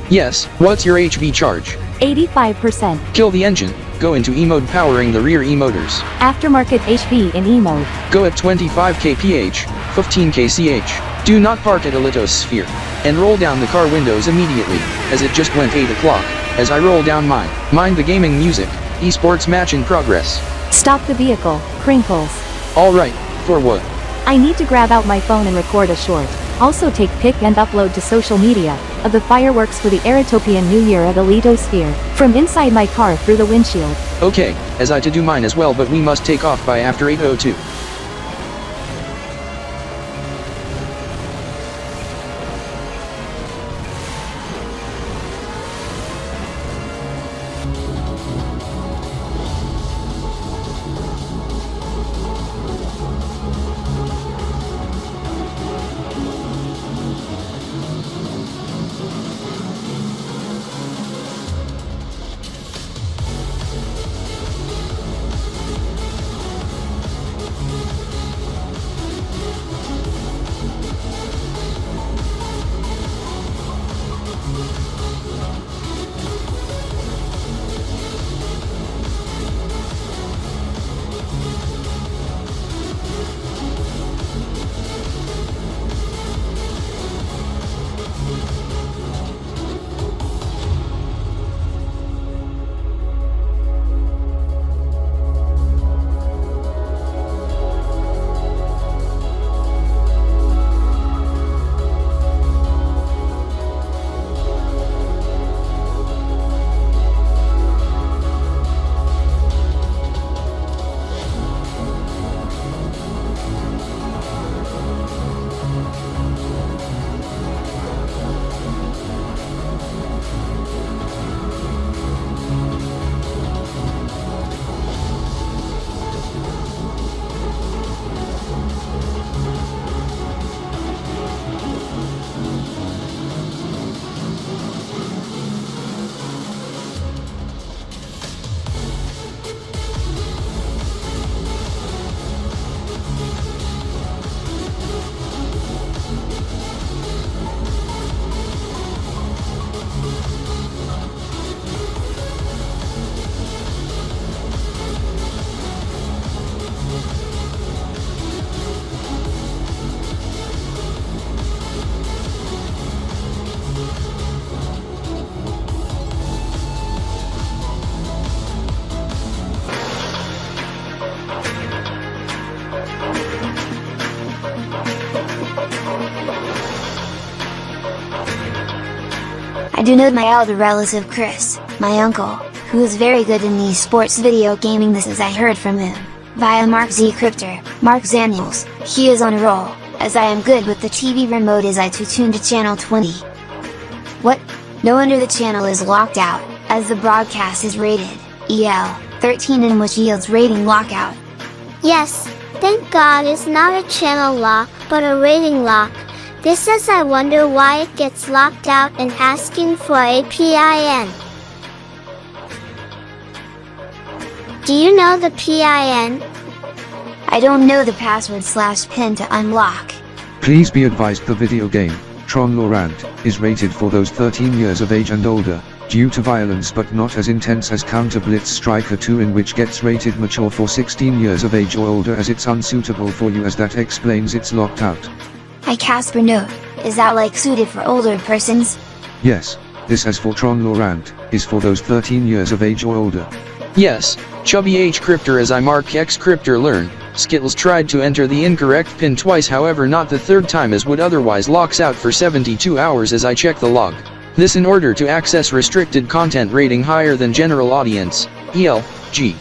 Yes, what's your HV charge? 85%. Kill the engine, go into E-mode powering the rear E-motors. Aftermarket HV in E-mode. Go at 25 kph, 15 kch. Do not park at Alitosphere. And roll down the car windows immediately, as it just went 8 o'clock, as I roll down mine. Mind the gaming music, esports match in progress. Stop the vehicle, Crinkles. Alright, for what? I need to grab out my phone and record a short, also take pic and upload to social media, of the fireworks for the Aratopian New Year at Alitosphere, from inside my car through the windshield. Okay, as I to do mine as well but we must take off by after 8:02. I do know my elder relative Chris, my uncle, who is very good in esports video gaming. This as I heard from him, via Mark Z Cryptor, Mark Zaniels. He is on a roll, as I am good with the TV remote as I tune to channel 20. What? No wonder the channel is locked out, as the broadcast is rated EL13 and which yields rating lockout. Yes, thank God it's not a channel lock, but a rating lock. This is I wonder why it gets locked out and asking for a PIN. Do you know the PIN? I don't know the password/pin to unlock. Please be advised the video game, Tron Laurent, is rated for those 13 years of age and older, due to violence but not as intense as Counter Blitz Striker 2 in which gets rated mature for 16 years of age or older as it's unsuitable for you as that explains it's locked out. I Casper note, is that like suited for older persons? Yes, this as for Tron Laurent, is for those 13 years of age or older. Yes, Chubby H Cryptor as I Mark X Cryptor learn, Skittles tried to enter the incorrect pin twice, however not the third time as would otherwise locks out for 72 hours as I check the log. This in order to access restricted content rating higher than general audience, EL.G.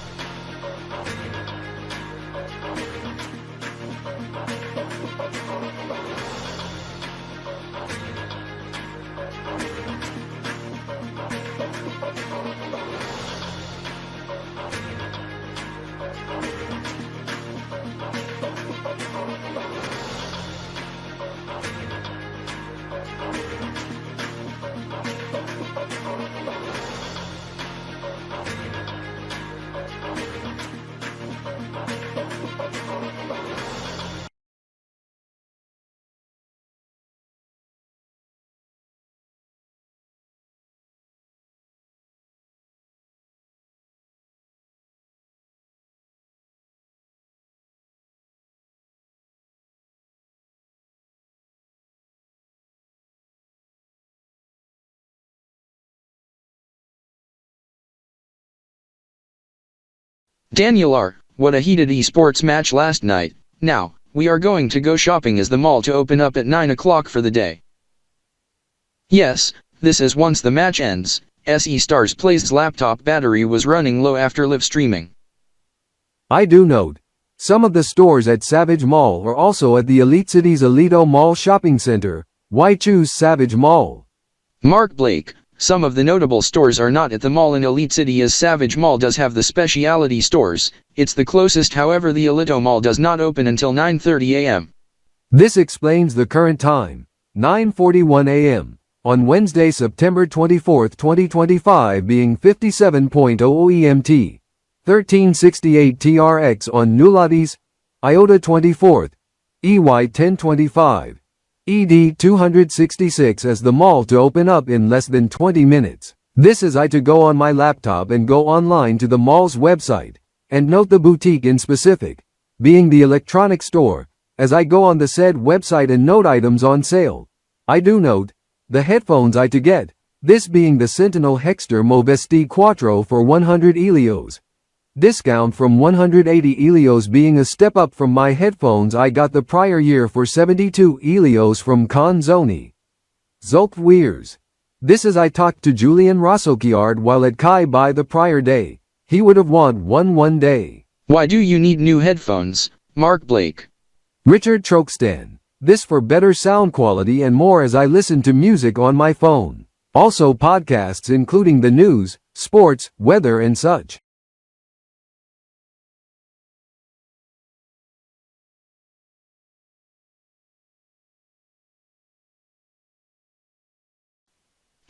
Daniel R., what a heated esports match last night. Now, we are going to go shopping as the mall to open up at 9 o'clock for the day. Yes, this is once the match ends, SE Stars Play's laptop battery was running low after live streaming. I do note, some of the stores at Savage Mall are also at the Elite City's Alito Mall shopping center. Why choose Savage Mall? Mark Blake, some of the notable stores are not at the mall in Elite City as Savage Mall does have the specialty stores. It's the closest, however the Alito Mall does not open until 9:30 a.m. This explains the current time, 9:41 a.m. on Wednesday, September 24, 2025 being 57.00 EMT, 1368 TRX on Nuladi's, IOTA 24th, EY1025. ED 266 as the mall to open up in less than 20 minutes. This is I to go on my laptop and go online to the mall's website, and note the boutique in specific, being the electronic store, as I go on the said website and note items on sale. I do note, the headphones I to get, this being the Sentinel Hexter Movesti Quattro for 100 Elios. Discount from 180 Elios being a step up from my headphones I got the prior year for 72 Elios from Konzoni. Zulk Weirs. This is I talked to Julian Rossokiard while at Kai by the prior day. He would have want one day. Why do you need new headphones, Mark Blake? Richard Trokstan. This for better sound quality and more as I listen to music on my phone. Also podcasts including the news, sports, weather and such.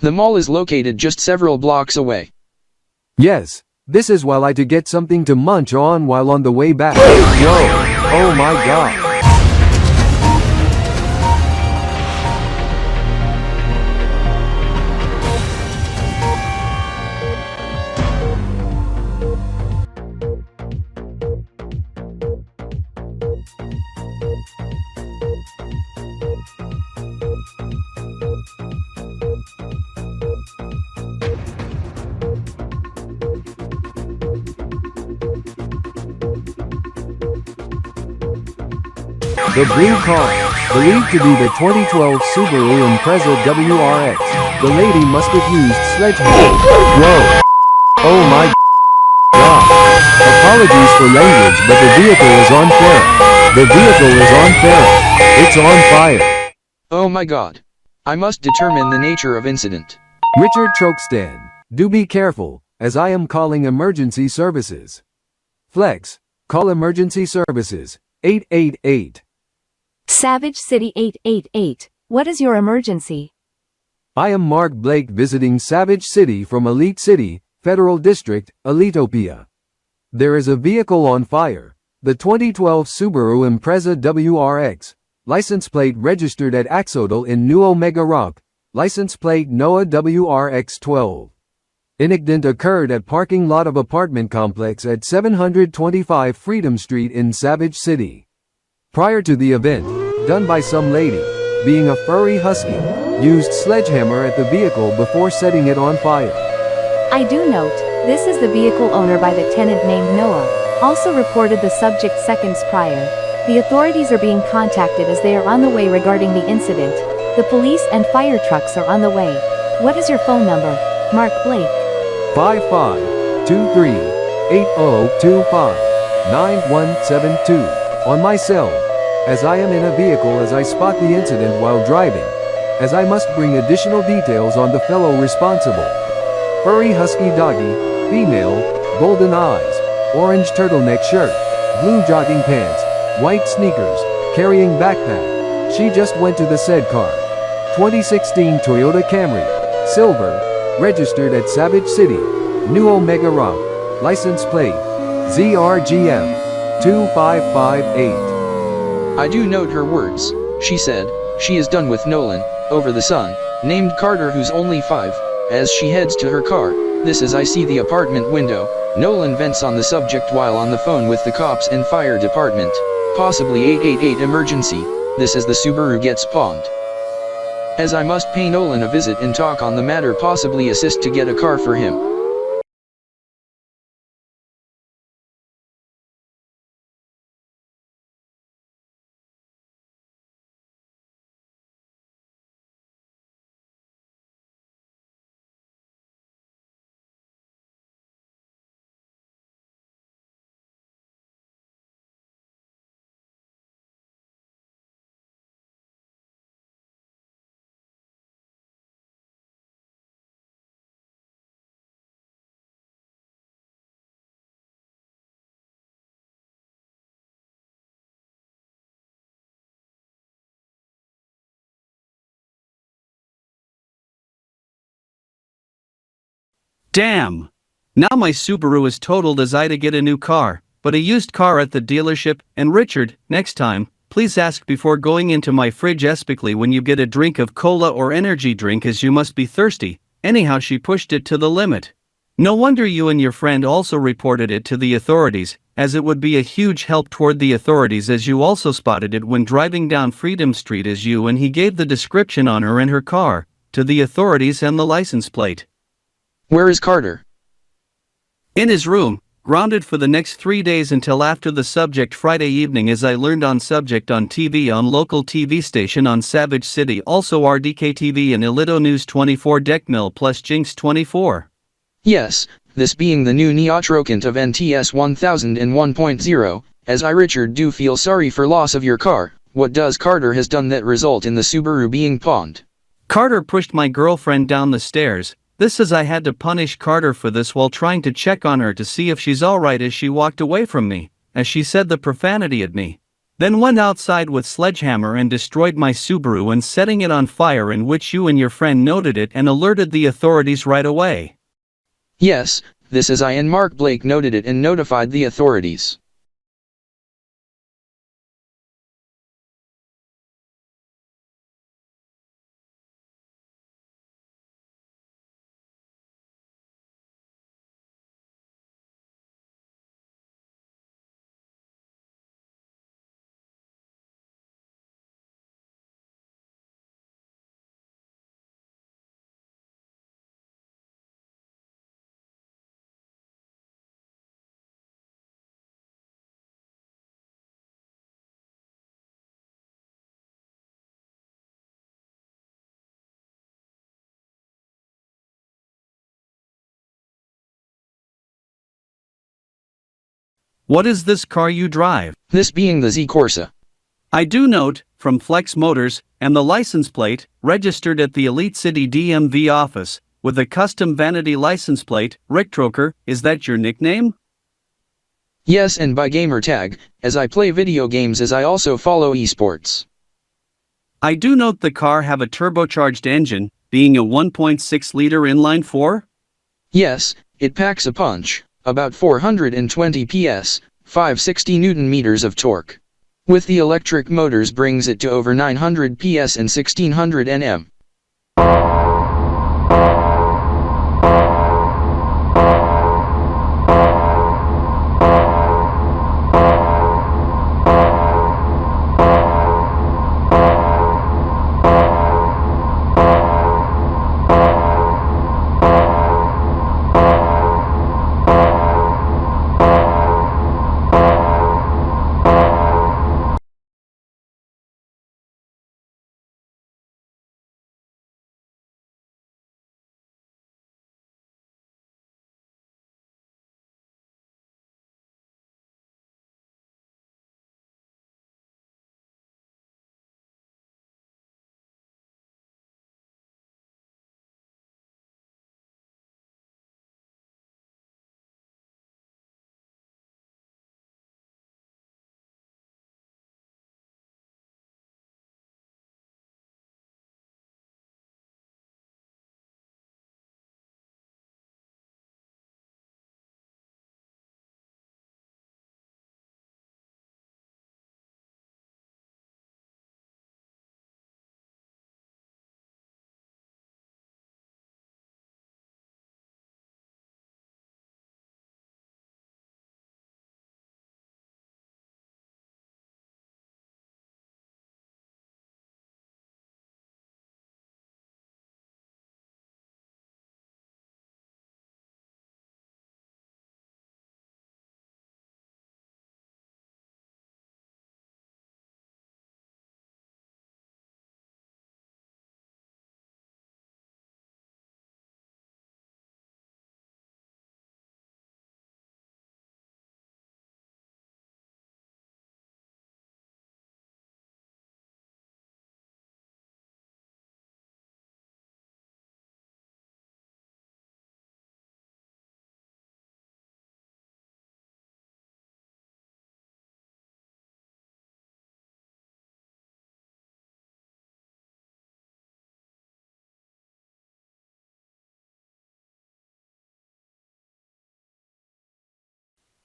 The mall is located just several blocks away. Yes, this is while I to get something to munch on while on the way back. Yo, oh my god. The blue car, believed to be the 2012 Subaru Impreza WRX. The lady must have used sledgehammer. Whoa. Oh my God. Apologies for language, but the vehicle is on fire. The vehicle is on fire. It's on fire. Oh my god. I must determine the nature of incident. Richard Trokestan, do be careful, as I am calling emergency services. Flex, call emergency services, 888. Savage City 888, what is your emergency? I am Mark Blake visiting Savage City from Elite City, Federal District, Elitopia. There is a vehicle on fire, the 2012 Subaru Impreza WRX, license plate registered at Axodal in New Omega Rock, license plate NOAA WRX12. Incident occurred at parking lot of apartment complex at 725 Freedom Street in Savage City. Prior to the event, done by some lady, being a furry husky, used sledgehammer at the vehicle before setting it on fire. I do note, this is the vehicle owner by the tenant named Noah, also reported the subject seconds prior. The authorities are being contacted as they are on the way regarding the incident. The police and fire trucks are on the way. What is your phone number, Mark Blake? 5523-8025-9172, on my cell, as I am in a vehicle as I spot the incident while driving, as I must bring additional details on the fellow responsible. Furry husky doggy, female, golden eyes, orange turtleneck shirt, blue jogging pants, white sneakers, carrying backpack. She just went to the said car. 2016 Toyota Camry, silver, registered at Savage City, New Omega Rock, license plate, ZRGF, 2558. I do note her words. She said, she is done with Nolan, over the son, named Carter who's only 5, as she heads to her car. This as I see the apartment window, Nolan vents on the subject while on the phone with the cops and fire department, possibly 888 emergency, this as the Subaru gets pawned. As I must pay Nolan a visit and talk on the matter, possibly assist to get a car for him. Damn! Now my Subaru is totaled as I to get a new car, but a used car at the dealership. And Richard, next time, please ask before going into my fridge especially when you get a drink of cola or energy drink, as you must be thirsty. Anyhow, she pushed it to the limit. No wonder you and your friend also reported it to the authorities, as it would be a huge help toward the authorities, as you also spotted it when driving down Freedom Street as you and he gave the description on her and her car to the authorities and the license plate. Where is Carter? In his room, grounded for the next 3 days until after the subject Friday evening, as I learned on subject on TV on local TV station on Savage City, also RDK TV and Ilito News 24 Deckmill plus Jinx 24. Yes, this being the new Neotrocant of NTS 1001.0, as I Richard do feel sorry for loss of your car. What does Carter has done that result in the Subaru being pawned? Carter pushed my girlfriend down the stairs. This says I had to punish Carter for this while trying to check on her to see if she's alright as she walked away from me, as she said the profanity at me. Then went outside with sledgehammer and destroyed my Subaru and setting it on fire, in which you and your friend noted it and alerted the authorities right away. Yes, this as I and Mark Blake noted it and notified the authorities. What is this car you drive? This being the Z Corsa. I do note, from Flex Motors, and the license plate, registered at the Elite City DMV office, with a custom vanity license plate, Ricktroker, is that your nickname? Yes, and by gamer tag, as I play video games as I also follow esports. I do note the car have a turbocharged engine, being a 1.6-liter inline-4? Yes, it packs a punch, about 420 PS, 560 Nm of torque. With the electric motors brings it to over 900 PS and 1600 Nm.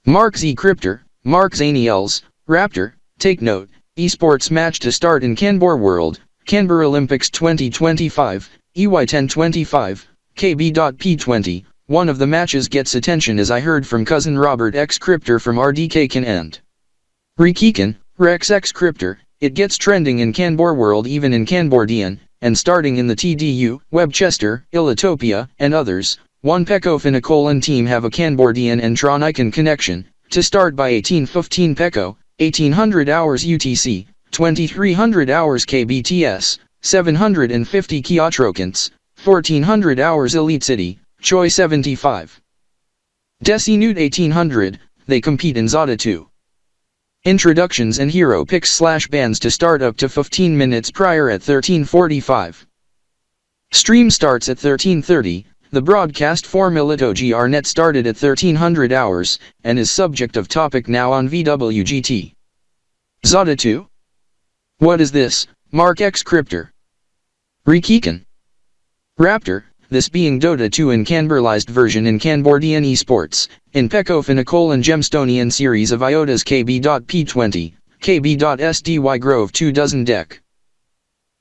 Mark Z Cryptor, Mark Zaniels, Raptor, take note, esports match to start in Kanbor World, Canberra Olympics 2025, EY1025, Kb.P 20. One of the matches gets attention as I heard from cousin Robert X Cryptor from RDK can end. Rikikan, Rex X Cryptor, it gets trending in Kanbor World even in Kanbordeean, and starting in the TDU, Webchester, Illitopia, and others. One Peko Finacolan team have a Kanbordeean and Tronican connection, to start by 1815 Peko, 1800 hours UTC, 2300 hours KBTS, 750 Kiotrokants, 1400 hours Elite City, Choi 75. Desi Newt 1800, they compete in Zada 2. Introductions and hero picks / bans to start up to 15 minutes prior at 13:45. Stream starts at 13:30. The broadcast for Milito GRNet started at 1300 hours, and is subject of topic now on VWGT. Zada 2? What is this, Mark X Cryptor? Rikikan. Raptor, this being Dota 2 in Canberlized version in Kanbordeean esports, in Peko Finacolan Gemstonian series of IOTA's Kb.P 20, Kb.SDY Grove 2 dozen deck.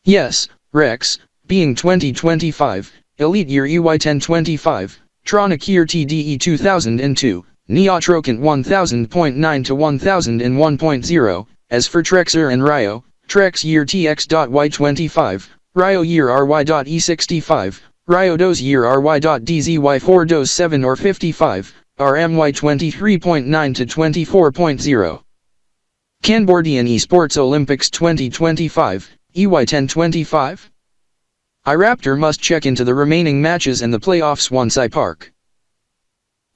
Yes, Rex, being 2025, Elite Year EY1025, Tronic Year TDE 2002, Neotrokant 1000.9 to 1001.0, as for Trexer and Ryo, Trex Year TX.Y25, Ryo Year RY.E65, Ryo Dose Year RY.DZY4 Dose 7 or 55, RMY 23.9 to 24.0. Kanbordeean Esports Olympics 2025, EY1025? iRaptor must check into the remaining matches and the playoffs once I park.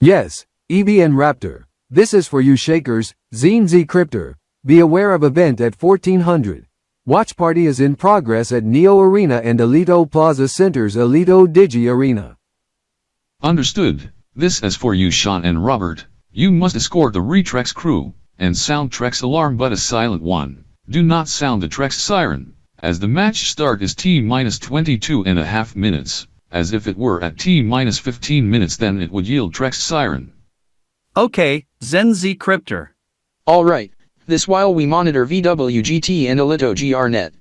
Yes, EVN Raptor. This is for you Shakers, Zine Z Cryptor. Be aware of event at 1400. Watch party is in progress at Neo Arena and Alito Plaza Center's Alito Digi Arena. Understood. This is for you Sean and Robert. You must escort the Retrex crew, and sound Trex alarm but a silent one. Do not sound the Trex siren, as the match start is T-22.5 minutes, as if it were at T-15 minutes then it would yield Trex siren. Okay, Zen Z Cryptor. Alright, this while we monitor VWGT and Alito GRNet.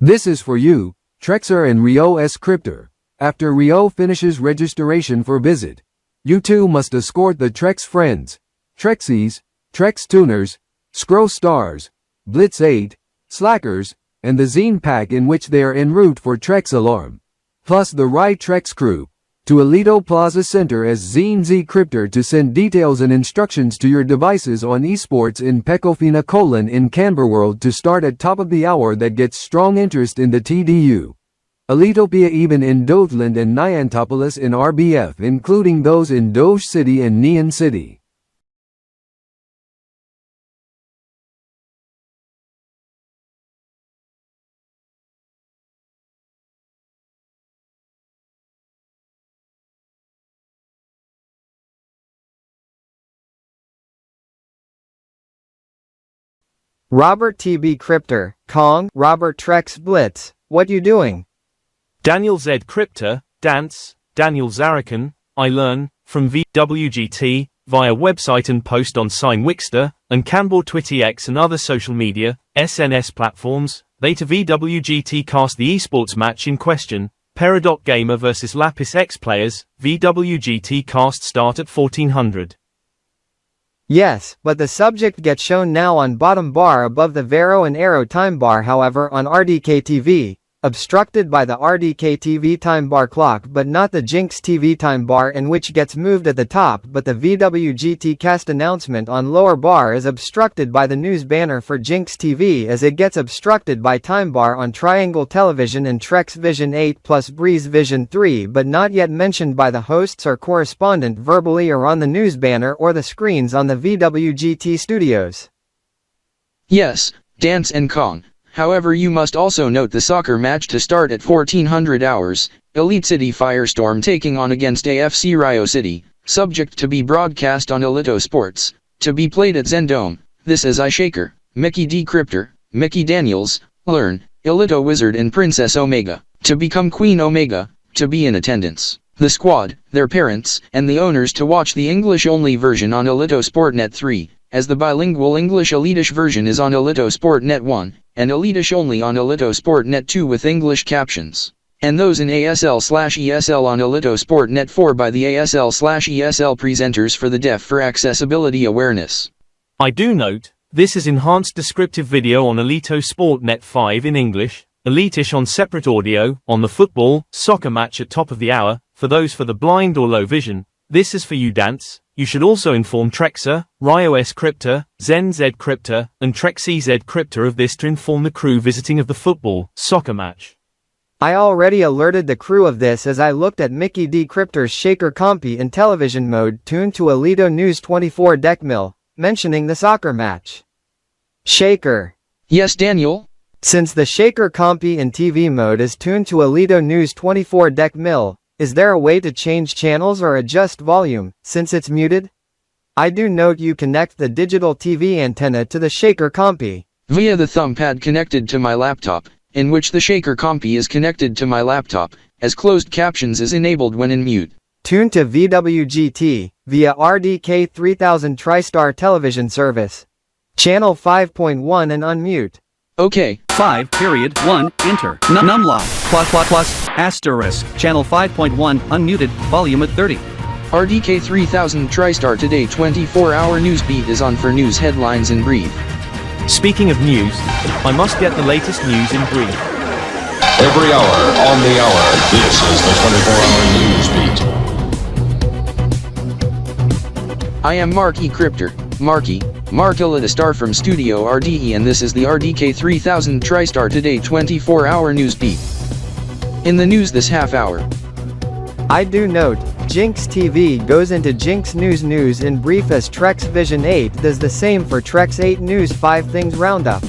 This is for you, Trexer and Rio S Cryptor. After Rio finishes registration for visit, you two must escort the Trex friends, Trexies, Trex tuners, Scroll Stars, Blitz 8, Slackers, and the Zine pack in which they are en route for Trex Alarm, plus the right Trex crew, to Alito Plaza Center as Zine Z Cryptor to send details and instructions to your devices on esports in Pecofina : in Canberworld to start at top of the hour that gets strong interest in the TDU. Alitopia even in Dothland and Nyantopolis in RBF including those in Doge City and Nyan City. Robert TB Cryptor, Kong, Robert Trex Blitz, what you doing? Daniel Z Cryptor, Dance, Daniel Zarakan, I learn, from VWGT, via website and post on Sign Wixter, and Kanbordeean Twitter X and other social media, SNS platforms, they to VWGT cast the esports match in question, Peridot Gamer vs Lapis X players, VWGT cast start at 1400. Yes, but the subject gets shown now on bottom bar above the Vero and Arrow time bar however on RDK TV, obstructed by the RDK TV time bar clock but not the Jinx TV time bar in which gets moved at the top but the VWGT cast announcement on lower bar is obstructed by the news banner for Jinx TV as it gets obstructed by time bar on Triangle Television and Trex Vision 8 plus Breeze Vision 3 but not yet mentioned by the hosts or correspondent verbally or on the news banner or the screens on the VWGT studios. Yes, Dance and Kong. However you must also note the soccer match to start at 1400 hours, Elite City Firestorm taking on against AFC Rio City, subject to be broadcast on Alito Sports, to be played at Zendome. This is iShaker, Mickey D Cryptor, Mickey Daniels, Learn, Alito Wizard and Princess Omega, to become Queen Omega, to be in attendance. The squad, their parents, and the owners to watch the English-only version on Alito Sportnet 3, as the bilingual English Elitish version is on Alito Sportnet 1, and Elitish only on Alito Sportnet 2 with English captions, and those in ASL/ESL on Alito Sportnet 4 by the ASL/ESL presenters for the deaf for accessibility awareness. I do note, this is enhanced descriptive video on Alito Sportnet 5 in English, Elitish on separate audio, on the football, soccer match at top of the hour, for those for the blind or low vision. This is for you Dance. You should also inform Trexer, Rio S Cryptor, Zen Z Cryptor, and Trexy Z Cryptor of this to inform the crew visiting of the football, soccer match. I already alerted the crew of this as I looked at Mickey D Cryptor's Shaker Compy in television mode tuned to Alito News 24 Deckmill, mentioning the soccer match. Shaker. Yes Daniel? Since the Shaker Compy in TV mode is tuned to Alito News 24 Deckmill, is there a way to change channels or adjust volume, since it's muted? I do note you connect the digital TV antenna to the Shaker Compy. Via the thumbpad connected to my laptop, in which the Shaker Compy is connected to my laptop, as closed captions is enabled when in mute. Tune to VWGT, via RDK 3000 TriStar television service. Channel 5.1 and unmute. Okay. 5.1, enter, numlock, plus, asterisk, channel 5.1, unmuted, volume at 30. RDK 3000 TriStar Today 24-hour news beat is on for news headlines in brief. Speaking of news, I must get the latest news in brief. Every hour, on the hour, this is the 24-hour news beat. I am Mark E. Cryptor, Mark Illida Star from Studio RDE and this is the RDK 3000 TriStar Today 24-hour news beat. In the news this half hour. I do note, Jinx TV goes into Jinx News in brief as Trex Vision 8 does the same for Trex 8 News 5 Things Roundup.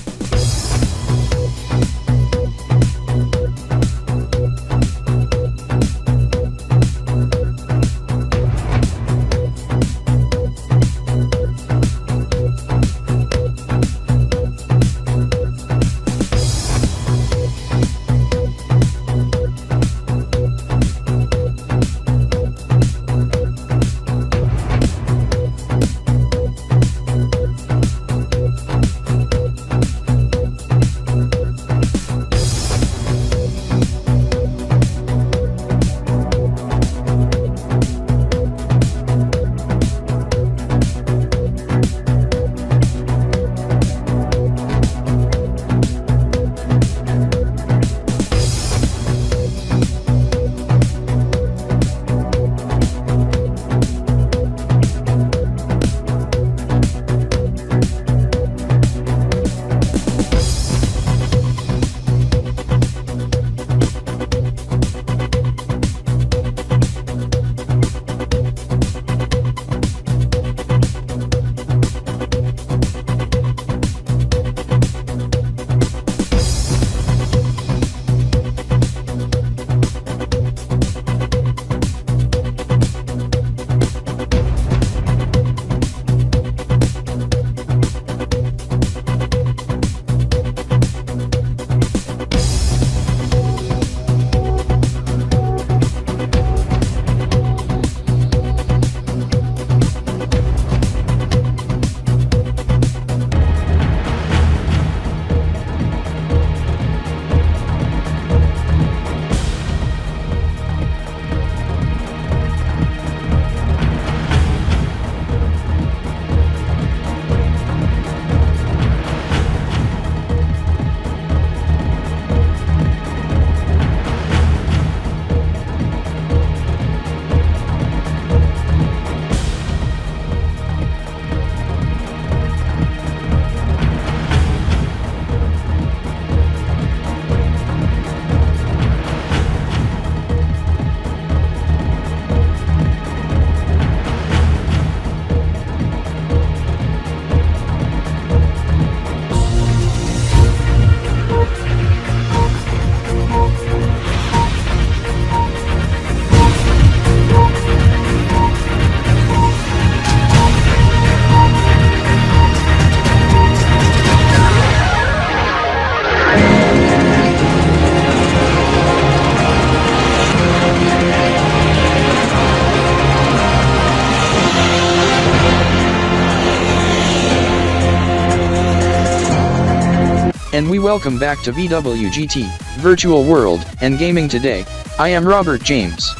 And we welcome back to VWGT, Virtual World, and Gaming Today. I am Robert James.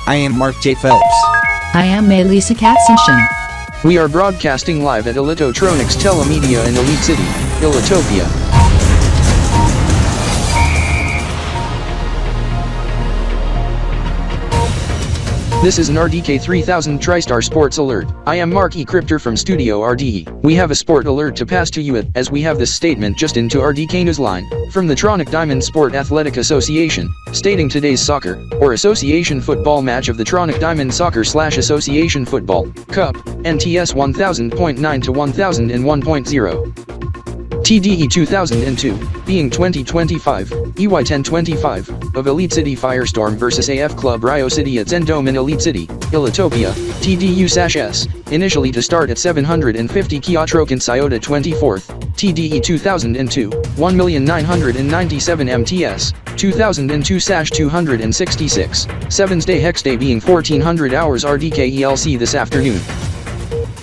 I am Mark J. Phelps. I am Melissa Katzenschen. We are broadcasting live at Elitotronics Telemedia in Elite City, Elitopia. This is an RDK 3000 TriStar Sports Alert. I am Mark E. Crypter from Studio RDE. We have a sport alert to pass to you as we have this statement just into RDK Newsline, from the Tronic Diamond Sport Athletic Association, stating today's soccer, or association football match of the Tronic Diamond Soccer / Association Football, Cup, NTS 1000.9 to 1001.0. TDE 2002, being 2025, EY1025, of Elite City Firestorm vs AF Club Rio City at Zendome in Elite City, Elitopia, TDU-S, initially to start at 750 Kiotrokins Iota 24th, TDE 2002, 1,997 MTS, 2002-266, 7's day hex day being 1400 hours RDK ELC this afternoon.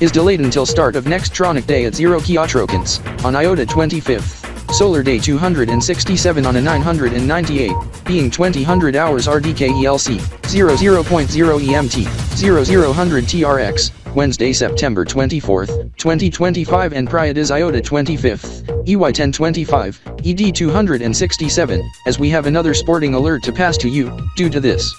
Is delayed until start of next Tronic day at 0 Kiotrokins, on Iota 25th, Solar Day 267 on a 998, being 2000 hours RDK ELC, 00.0 EMT, 0000 TRX, Wednesday September 24th, 2025 and Priad is Iota 25th, EY1025, ED 267, as we have another sporting alert to pass to you, due to this.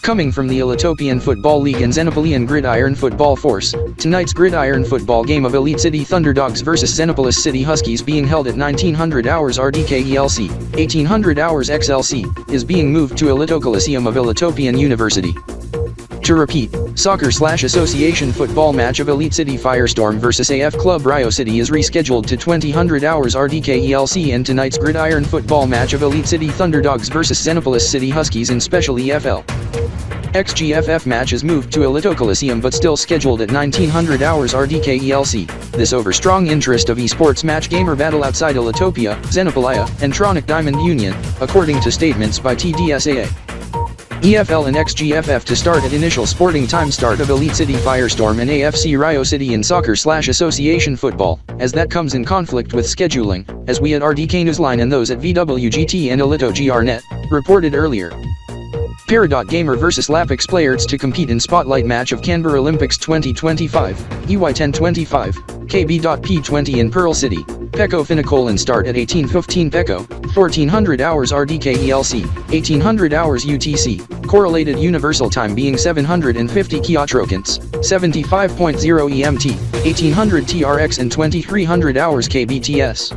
Coming from the Elitopian Football League and Xenopolian Gridiron Football Force, tonight's Gridiron Football game of Elite City Thunderdogs vs Xenopolis City Huskies being held at 1900 hours RDK ELC, 1800 hours XLC, is being moved to Elito Coliseum of Elitopian University. To repeat, Soccer/Association football match of Elite City Firestorm vs AF Club Rio City is rescheduled to 2000 hours RDK ELC, and tonight's Gridiron football match of Elite City Thunderdogs vs Xenopolis City Huskies in Special EFL XGFF match is moved to Elito Coliseum but still scheduled at 1900 hours RDK ELC. This over strong interest of esports match gamer battle outside Elitopia, Xenopolia, and Tronic Diamond Union, according to statements by TDSAA. EFL and XGFF to start at initial sporting time start of Elite City Firestorm and AFC Rio City in Soccer/Association football, as that comes in conflict with scheduling, as we at RDK Newsline and those at VWGT and Elito GRNet reported earlier. Peridot Gamer vs Lapix players to compete in Spotlight match of Canberra Olympics 2025, EY1025, Kb.P 20 in Pearl City, Pecco Finicol and start at 18:15 Pecco, 1400 hours RDK ELC, 1800 hours UTC, correlated universal time being 750 Kiotrokins, 75.0 EMT, 1800 TRX and 2300 hours KBTS.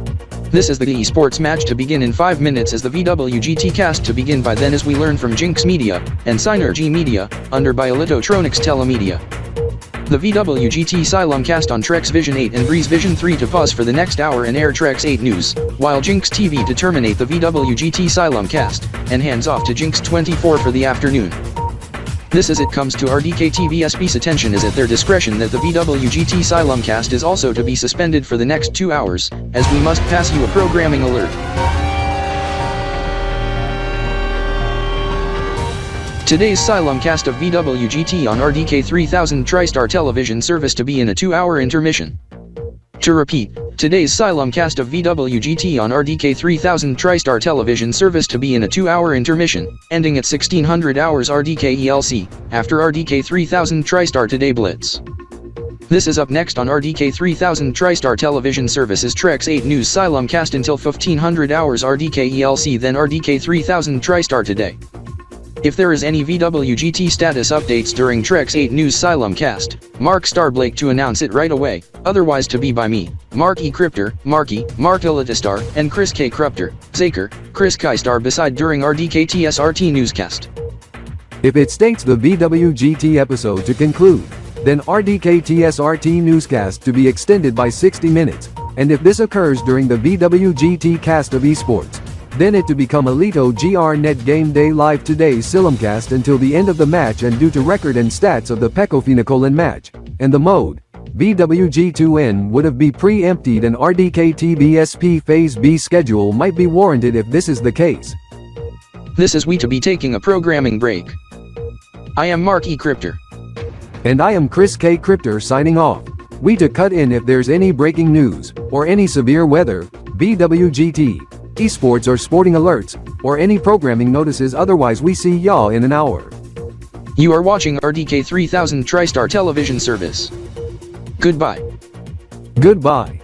This is the esports match to begin in 5 minutes, as the VWGT cast to begin by then, as we learn from Jinx Media and Synergy Media, under by Elitotronics Telemedia. The VWGT Xylem cast on Trex Vision 8 and Breeze Vision 3 to pause for the next hour and air Trex 8 news, while Jinx TV to terminate the VWGT Xylem cast, and hands off to Jinx 24 for the afternoon. This as it comes to RDK TV SP's attention is at their discretion that the VWGT Xylem cast is also to be suspended for the next 2 hours, as we must pass you a programming alert. Today's Xylem cast of VWGT on RDK 3000 TriStar television service to be in a 2-hour intermission. To repeat, today's Xylem cast of VWGT on RDK 3000 TriStar television service to be in a 2-hour intermission, ending at 1600 hours RDK ELC, after RDK 3000 TriStar Today Blitz. This is up next on RDK 3000 TriStar television service's Trex 8 News Xylem cast until 1500 hours RDK ELC, then RDK 3000 TriStar Today. If there is any VWGT status updates during Trex 8 News Xylem cast, Mark Starblake to announce it right away, otherwise to be by me, Mark E. Crypter, Marky, Mark Elitastar, and Chris K. Krupter, Zaker, Chris Kystar beside during RDK TSRT newscast. If it states the VWGT episode to conclude, then RDK TSRT newscast to be extended by 60 minutes, and if this occurs during the VWGT cast of esports, then it to become Elito GRNet Game Day Live today's Silemcast until the end of the match, and due to record and stats of the Pecco Finicol match, and the mode, VWG2N would have be pre-emptied and RDK TBSP Phase B schedule might be warranted if this is the case. This is we to be taking a programming break. I am Mark E. Crypter. And I am Chris K. Crypter signing off. We to cut in if there's any breaking news, or any severe weather, VWGT, esports or sporting alerts, or any programming notices. Otherwise we see y'all in an hour. You are watching RDK 3000 TriStar television service. Goodbye. Goodbye.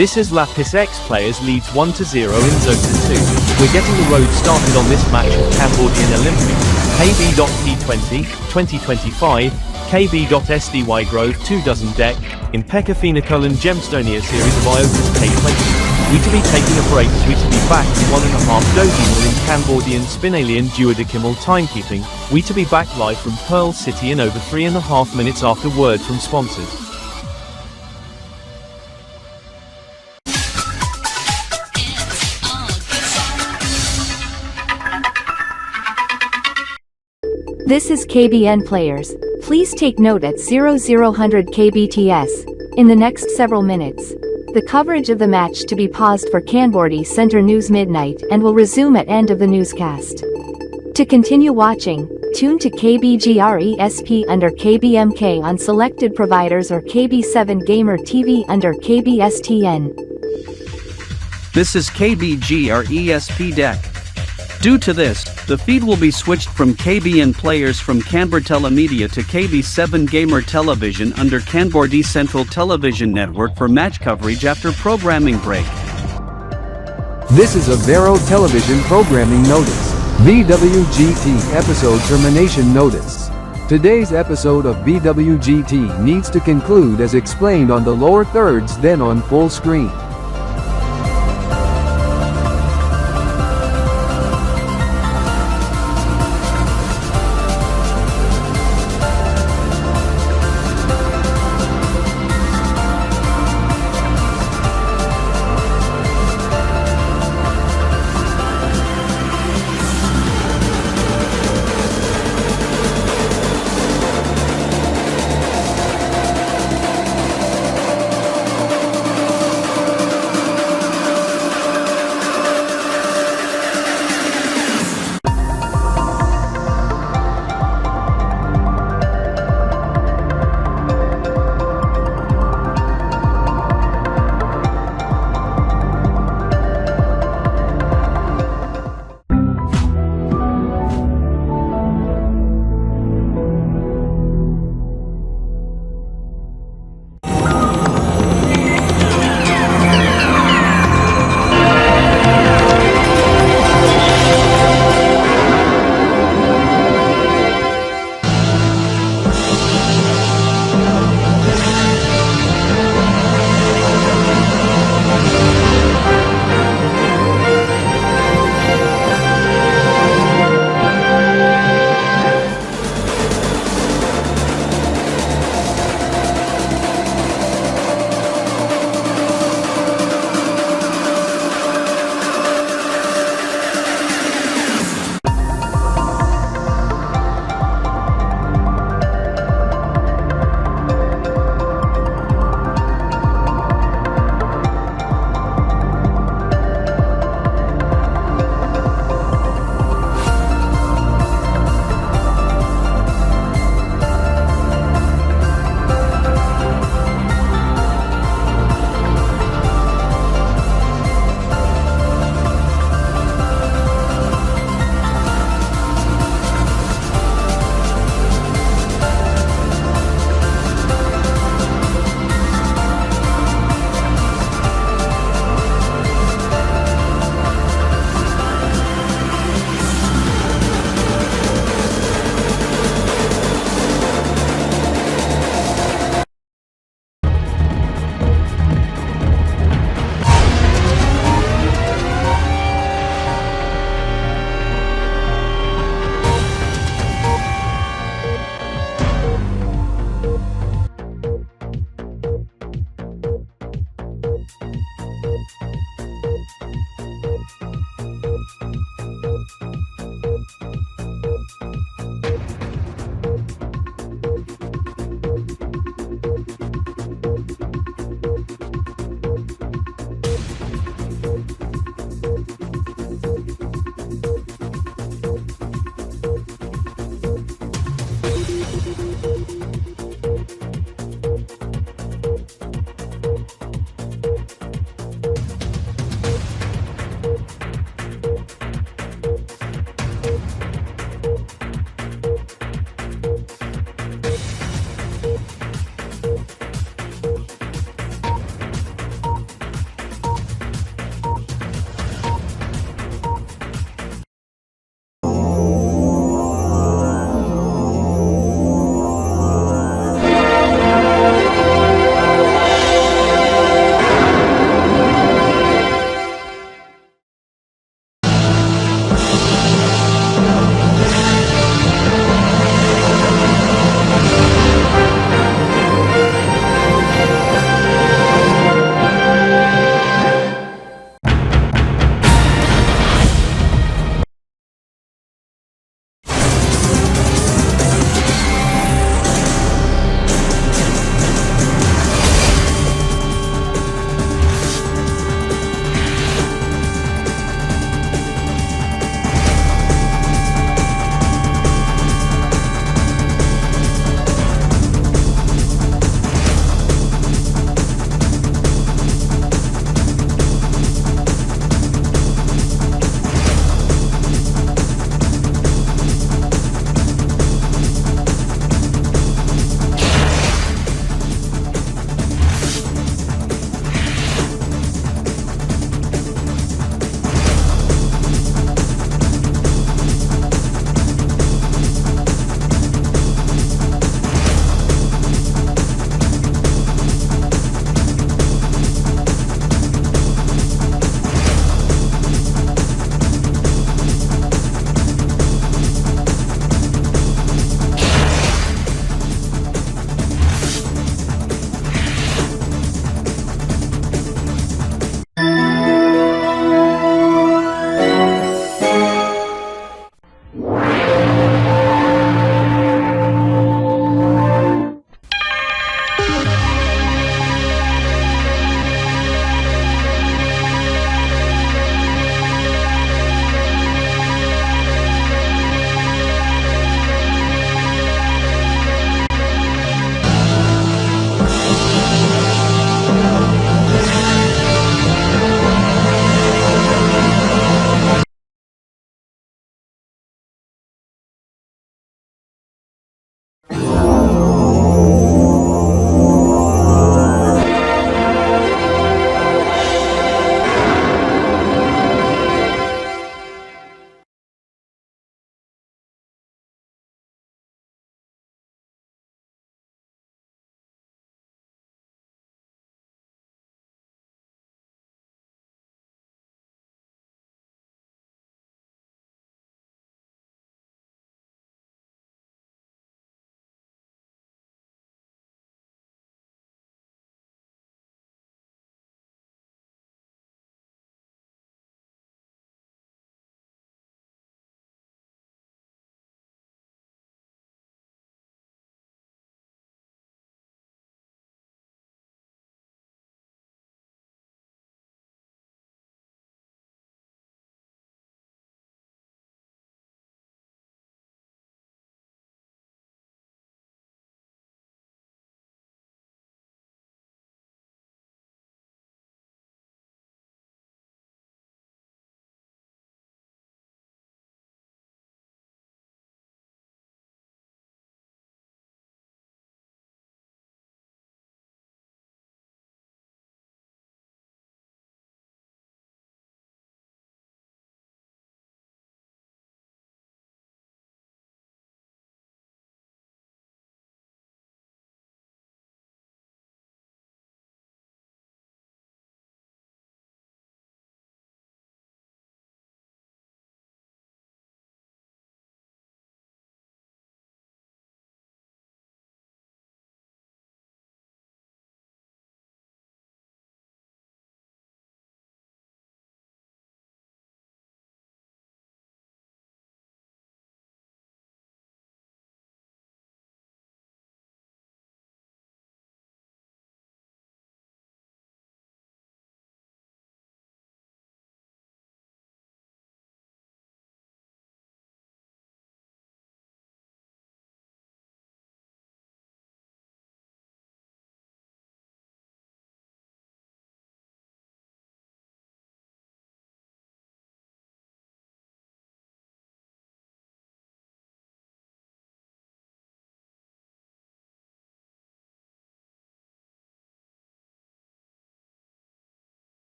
This is Lapis X players leads 1-0 in Zota 2. We're getting the road started on this match of Kanbordeean-alternate, Kb.P 2025, Kb.SDY Grove 2 dozen deck, in Pekka-Phenacol Gemstonia series of Iotas K20. We to be taking a break as we to be back with 1.5 Dodimal in Kanbordeean Spinalien Duodecimal timekeeping. We to be back live from Pearl City in over 3.5 minutes after word from sponsors. This is KBN players. Please take note at 0000 kbts. In the next several minutes, the coverage of the match to be paused for Kanbordee Center News Midnight and will resume at end of the newscast. To continue watching, tune to KBGRESP under KBMK on selected providers or KB7 Gamer TV under KBSTN. This is KBGRESP deck. Due to this, the feed will be switched from KBN players from Canberra Telemedia to KB7 Gamer Television under Kanbordee Central Television Network for match coverage after programming break. This is a Vero Television programming notice. BWGT episode termination notice. Today's episode of BWGT needs to conclude as explained on the lower thirds, then on full screen.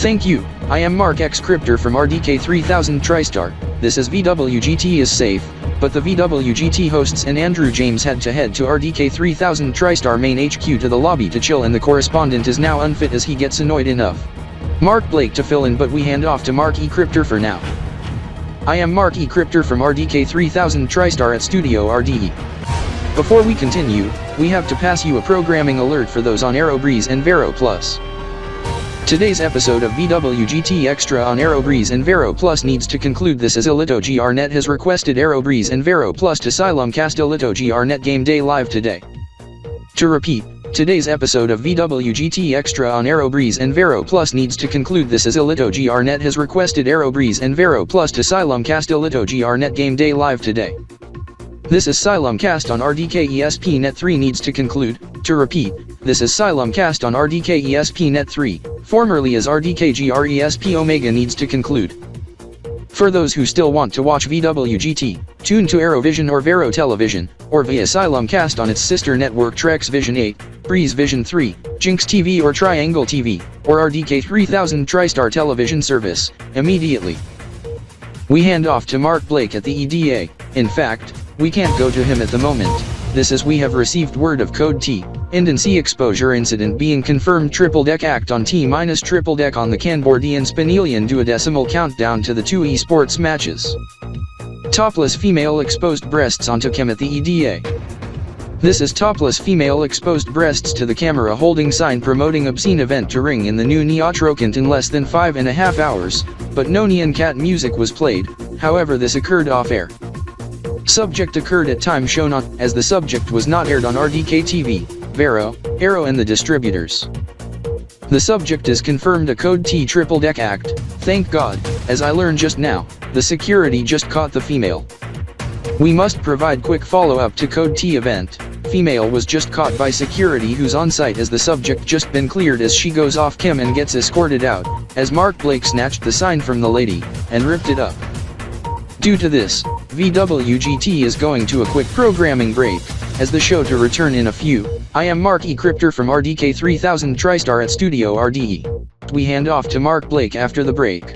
Thank you. I am Mark X Cryptor from RDK 3000 TriStar. This is VWGT is safe, but the VWGT hosts and Andrew James had to head to RDK 3000 TriStar main HQ to the lobby to chill, and the correspondent is now unfit as he gets annoyed enough. Mark Blake to fill in, but we hand off to Mark E Cryptor for now. I am Mark E Cryptor from RDK 3000 TriStar at Studio RDE. Before we continue, we have to pass you a programming alert for those on AeroBreeze and Vero Plus. Today's episode of VWGT Extra on AeroBreeze and Vero Plus needs to conclude this, as ElitoGRNet has requested AeroBreeze and Vero Plus to Silumcast ElitoGRNet Game Day Live today. To repeat, today's episode of VWGT Extra on AeroBreeze and Vero Plus needs to conclude this, as ElitoGRNet has requested AeroBreeze and Vero Plus to Silumcast ElitoGRNet Game Day Live today. This is Silumcast on RDK ESP.NET 3 needs to conclude. To repeat, this is Silumcast on RDK ESP.NET 3, formerly as RDK GRESP Omega needs to conclude. For those who still want to watch VWGT, tune to Aerovision or Vero Television, or via Silumcast on its sister network Trex Vision 8, Breeze Vision 3, Jinx TV or Triangle TV, or RDK 3000 TriStar television service, immediately. We hand off to Mark Blake at the EDA. In fact, we can't go to him at the moment. This is we have received word of Code T, and C exposure incident being confirmed. Triple deck act on T minus triple deck on the Kanbordeean-alternate duodecimal countdown to the 2 esports matches. Topless female exposed breasts onto cam at the EDA. This is topless female exposed breasts to the camera holding sign promoting obscene event to ring in the new Neotrokant in less than 5.5 hours, but no Nyan Cat music was played. However, this occurred off air. Subject occurred at time shown on, as the subject was not aired on RDK TV, Vero, Aero and the distributors. The subject is confirmed a Code T triple deck act. Thank God, as I learned just now, the security just caught the female. We must provide quick follow-up to Code T event. Female was just caught by security who's on site as the subject just been cleared as she goes off cam and gets escorted out, as Mark Blake snatched the sign from the lady, and ripped it up. Due to this, VWGT is going to a quick programming break, as the show to return in a few. I am Mark E Cryptor from RDK 3000 TriStar at Studio RDE. We hand off to Mark Blake after the break.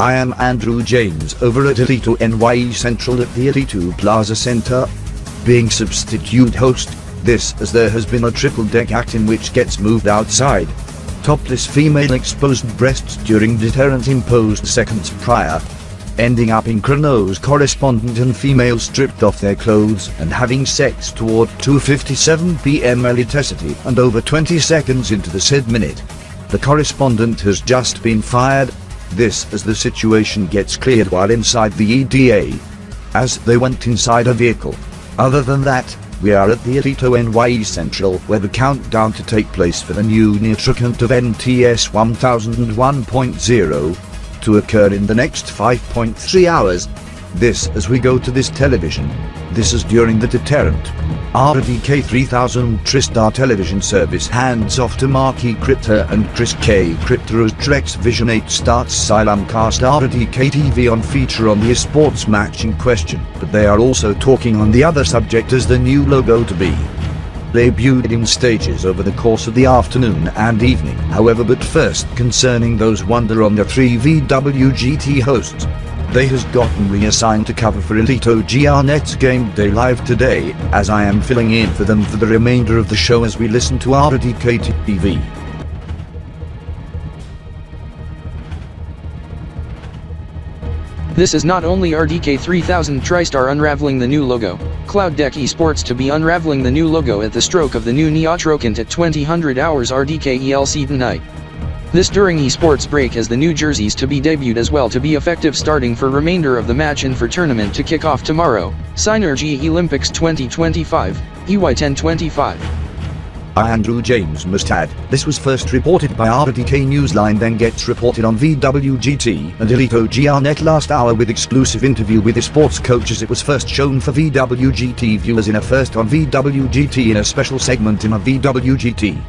I am Andrew James over at Elito NYE Central at the Elito Plaza Center, being substitute host. This as there has been a triple deck act in which gets moved outside. Topless female exposed breasts during deterrent imposed seconds prior, ending up in Chrono's correspondent and female stripped off their clothes and having sex toward 2:57 p.m. electricity and over 20 seconds into the said minute. The correspondent has just been fired. This as the situation gets cleared while inside the EDA, as they went inside a vehicle. Other than that, we are at the Elito NYE Central where the countdown to take place for the new Neotricant of NTS 1001.0 to occur in the next 5.3 hours. This as we go to this television. This is during the deterrent. RDK 3000 Tristar television service hands off to Marky Cryptor and Chris K. Cryptor as Trex Vision 8 starts Simulcast RDK TV on feature on the esports match in question, but they are also talking on the other subject as the new logo to be debuted in stages over the course of the afternoon and evening. However, but first concerning those wonder on the 3VWGT hosts. They has gotten reassigned to cover for Elito GRNet's Game Day Live today, as I am filling in for them for the remainder of the show as we listen to RDK TV. This is not only RDK 3000 TriStar unraveling the new logo, Cloud Deck Esports to be unraveling the new logo at the stroke of the new Neotricant at 2000 hours RDK ELC tonight. This during esports break as the new jerseys to be debuted as well to be effective starting for remainder of the match and for tournament to kick off tomorrow, Synergy Olympics 2025, EY1025. Andrew James must add, this was first reported by RDK Newsline then gets reported on VWGT and Elito GRNet last hour with exclusive interview with the sports coach as it was first shown for VWGT viewers in a first on VWGT in a special segment in a VWGT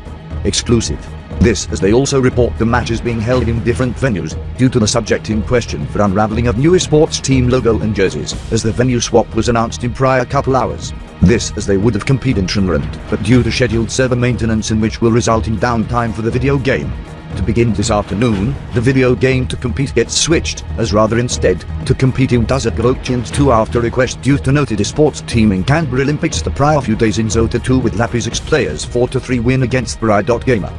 exclusive. This as they also report the matches being held in different venues, due to the subject in question for unraveling of new esports team logo and jerseys, as the venue swap was announced in prior couple hours. This as they would have competed in tournament, but due to scheduled server maintenance in which will result in downtime for the video game. To begin this afternoon, the video game to compete gets switched, as rather instead, to compete in Desert Galochians 2 after request due to noted esports team in Canberra Olympics the prior few days in Zota 2 with Lapis X players 4-3 win against Gamer.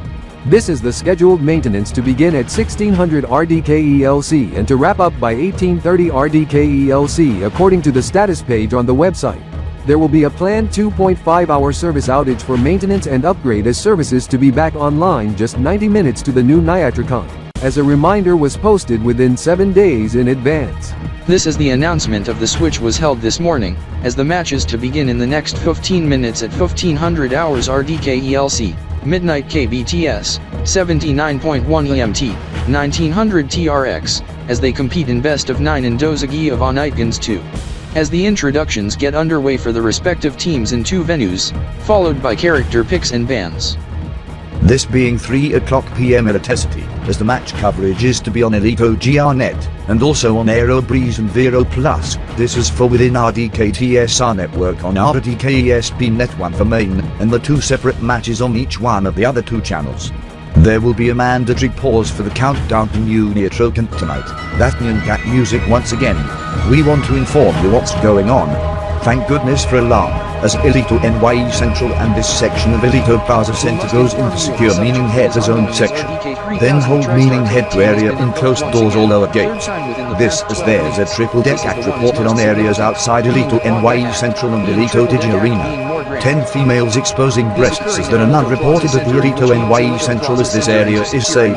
This is the scheduled maintenance to begin at 1600 RDK ELC and to wrap up by 1830 RDK ELC according to the status page on the website. There will be a planned 2.5-hour service outage for maintenance and upgrade as services to be back online just 90 minutes to the new Neotricant, as a reminder was posted within 7 days in advance. This is the announcement of the switch was held this morning, as the match is to begin in the next 15 minutes at 1500 hours RDK ELC. Midnight KBTS, 79.1 EMT, 1900 TRX, as they compete in best of 9 in Dozagi of Onitgans 2. As the introductions get underway for the respective teams in 2 venues, followed by character picks and bans. This being 3 o'clock PM electricity, as the match coverage is to be on Elito GRNet, and also on Aero Breeze and Vero Plus. This is for within RDK TSR network on RDK ESP Net 1 for main, and the 2 separate matches on each one of the other 2 channels. There will be a mandatory pause for the countdown to new Neotricant tonight. That's Nyan Cat music once again. We want to inform you what's going on. Thank goodness for alarm, as Elito NYE Central and this section of Elito Plaza Center goes into secure Meaning Head's own section. Then hold Meaning Head to area in closed doors or lower gates. This as there's a triple deck act reported on areas outside Elito NYE Central and Elito Digi Arena. 10 females exposing breasts as there are none reported at the Elito NYE Central as this area is safe.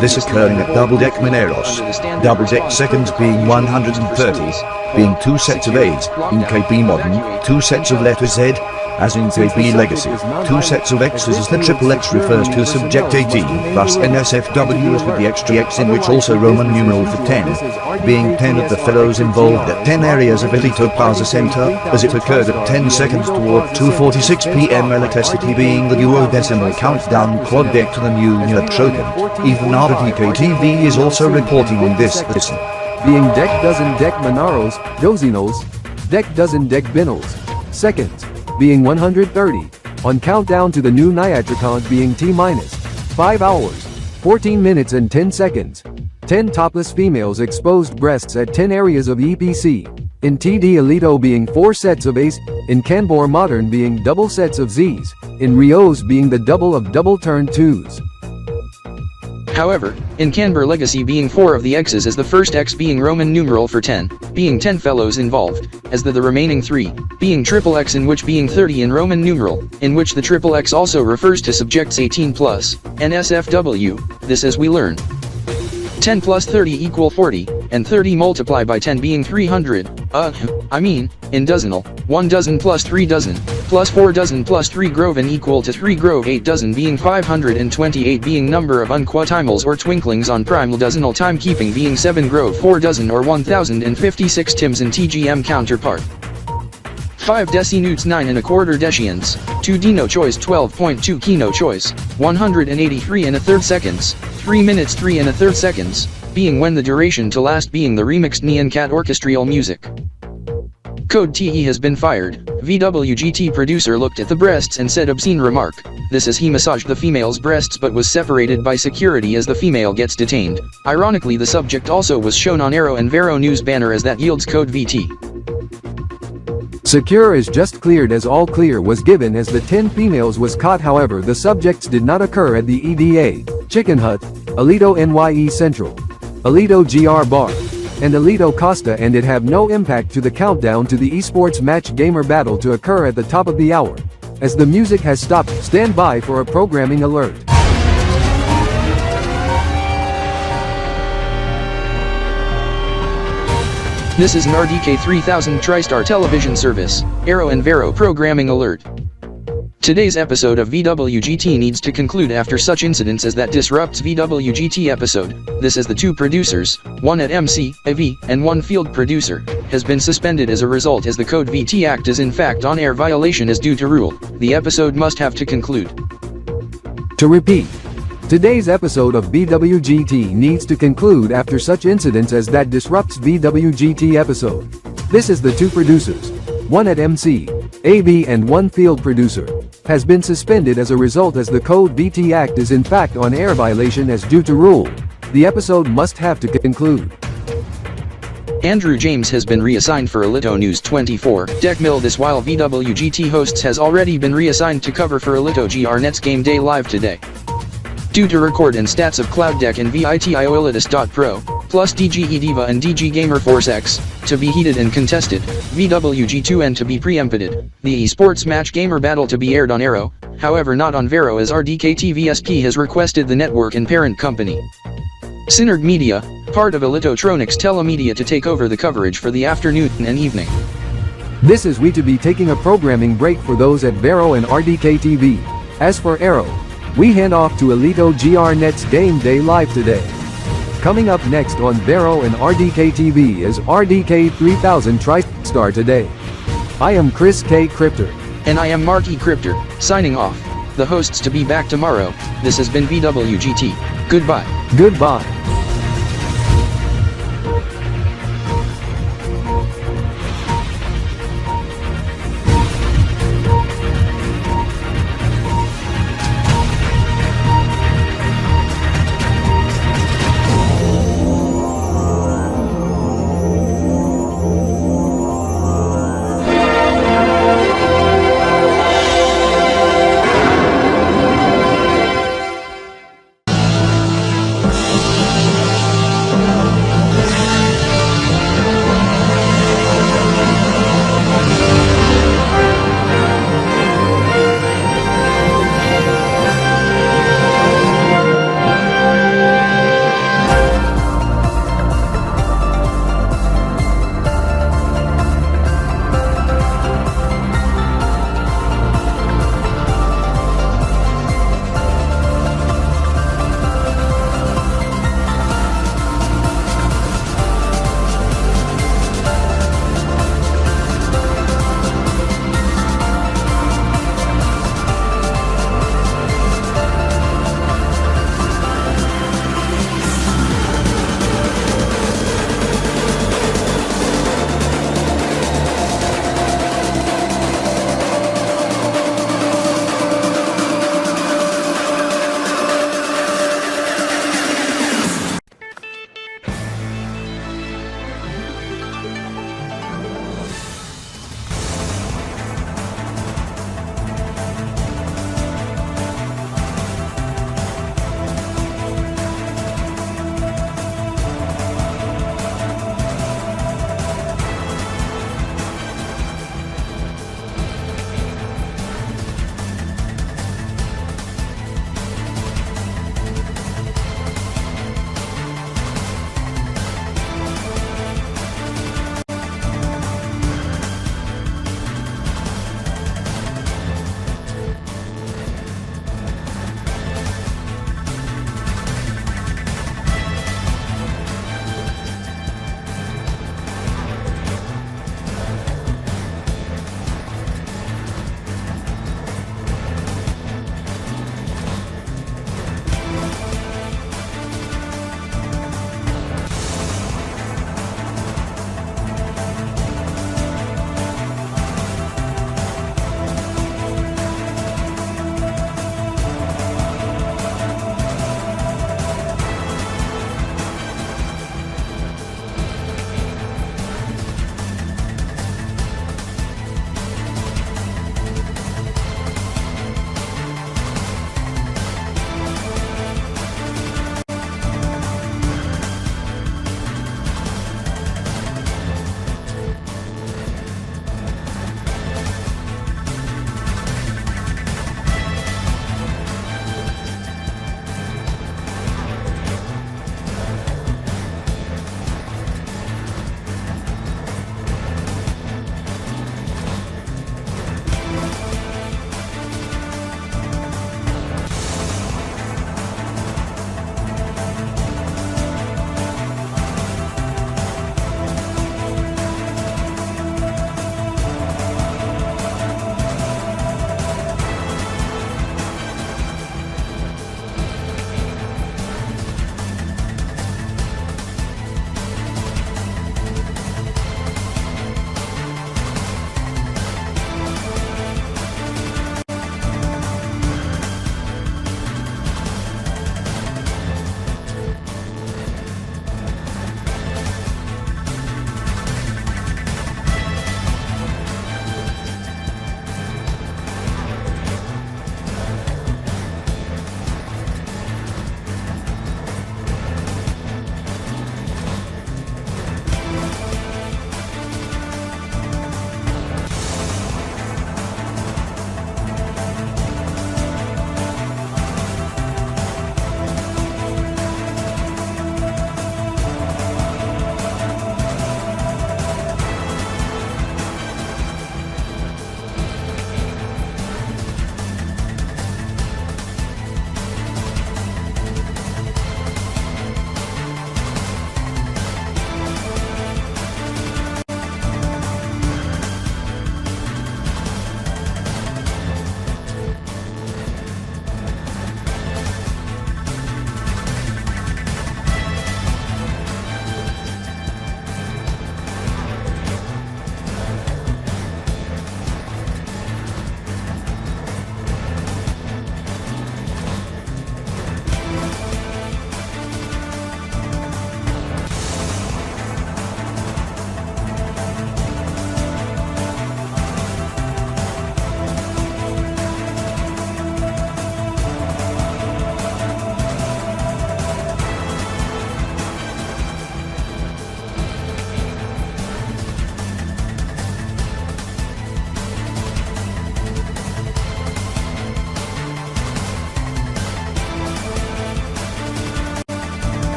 This occurring at Double Deck Mineros. Double Deck seconds being 130, being 2 sets of A's, in KB Modern, 2 sets of letter Z, as in KB Legacy, 2 sets of X's as the triple X refers to subject 18, plus NSFW as with the extra X in which also Roman numeral for 10, being 10 of the fellows involved at 10 areas of Elito Plaza Center, as it occurred at 10 seconds toward 2:46 PM electricity being the duodecimal countdown quad deck to the new Neotricant. Even RDK TV is also reporting on this. Listen. Being deck dozen deck Monaros, Dozinos, deck dozen deck Binnals, seconds, being 130, on countdown to the new Neotricant being T-minus 5 hours, 14 minutes and 10 seconds, 10 topless females exposed breasts at 10 areas of EPC, in TD Alito being 4 sets of A's, in Kanbor Modern being double sets of Z's, in Rios being the double of double turn 2s. However, in Kanbor Legacy being 4 of the X's as the first X being Roman numeral for 10, being 10 fellows involved, as the remaining 3, being triple X in which being 30 in Roman numeral, in which the triple X also refers to subjects 18 plus, and SFW, this as we learn. 10 plus 30 equal 40, and 30 multiplied by 10 being 300, in dozenal, 1 dozen plus 3 dozen, plus 4 dozen plus 3 groven equal to 3 grove 8 dozen being 528 being number of unquatimals or twinklings on primal dozenal timekeeping being 7 grove 4 dozen or 1056 tims in TGM counterpart. 5 decinutes 9 1/4 decians, 2 dino choice 12.2 kino choice, 183 1/3 seconds, 3 minutes 3 1/3 seconds, being when the duration to last being the remixed Nyan Cat Orchestrial music. Code TE has been fired. VWGT producer looked at the breasts and said obscene remark. This as he massaged the female's breasts but was separated by security as the female gets detained. Ironically, the subject also was shown on Arrow and Vero news banner as that yields code VT. Secure is just cleared as all clear was given as the 10 females was caught. However, the subjects did not occur at the EDA, Chicken Hut, Alito NYE Central, Alito GR Bar, and Alito Costa, and it have no impact to the countdown to the esports match gamer battle to occur at the top of the hour. As the music has stopped, stand by for a programming alert. This is an RDK 3000 TriStar television service, Arrow and Vero programming alert. Today's episode of VWGT needs to conclude after such incidents as that disrupts VWGT episode. This as the 2 producers, 1 at MC, AV, and 1 field producer, has been suspended as a result as the Code VT Act is in fact on-air violation is due to rule. The episode must have to conclude. To repeat, today's episode of VWGT needs to conclude after such incidents as that disrupts VWGT episode. This is the 2 producers, 1 at MC, AV and 1 field producer, has been suspended as a result as the Code VT Act is in fact on air violation as due to rule. The episode must have to conclude. Andrew James has been reassigned for Alito News 24 Deck Mill this while VWGT hosts has already been reassigned to cover for Alito GR Nets Game Day Live today. Due to record and stats of Cloud Deck and VITIOElitis.pro, plus DGE Diva and DG Gamer Force X, to be heated and contested, VWG2N to be preempted, the esports match gamer battle to be aired on Arrow, however not on Vero as RDK TVSP has requested the network and parent company Synerd Media, part of Alitotronics Telemedia to take over the coverage for the afternoon and evening. This is we to be taking a programming break for those at Vero and RDK TV. As for Arrow, we hand off to Alito GR Nets Game Day Live today. Coming up next on Vero and RDK TV is RDK 3000 TriStar Today. I am Chris K. Crypter. And I am Mark E. Crypter, signing off. The hosts to be back tomorrow. This has been VWGT. Goodbye. Goodbye.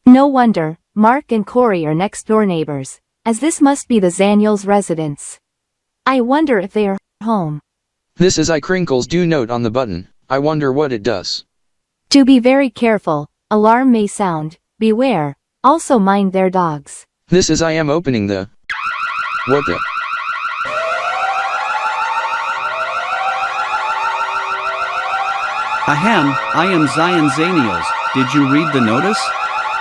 No wonder, Mark and Corey are next-door neighbors, as this must be the Zaniel's residence. I wonder if they are home. This is Crinkles. Do note on the button. I wonder what it does. To be very careful, alarm may sound, beware, also mind their dogs. This is I am opening the... What the... Ahem, I am Zion Zaniels. Did you read the notice?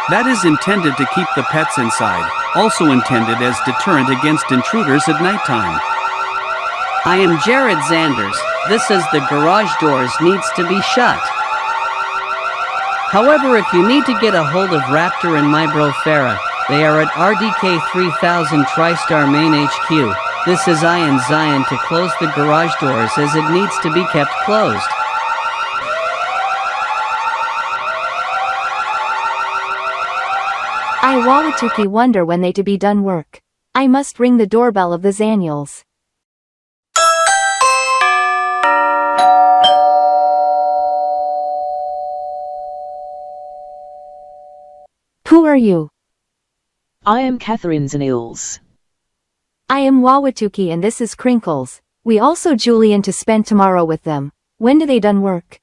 That is intended to keep the pets inside, also intended as deterrent against intruders at nighttime. I am Jared Zanders. This says the garage doors needs to be shut. However, if you need to get a hold of Raptor and my bro Farah, they are at RDK 3000 TriStar Main HQ. This is I am Zion to close the garage doors as it needs to be kept closed. I Wawatuki wonder when they to be done work. I must ring the doorbell of the Zaniels. Who are you? I am Catherine Zaniels. I am Wawatuki and this is Crinkles. We also Julian to spend tomorrow with them. When do they done work?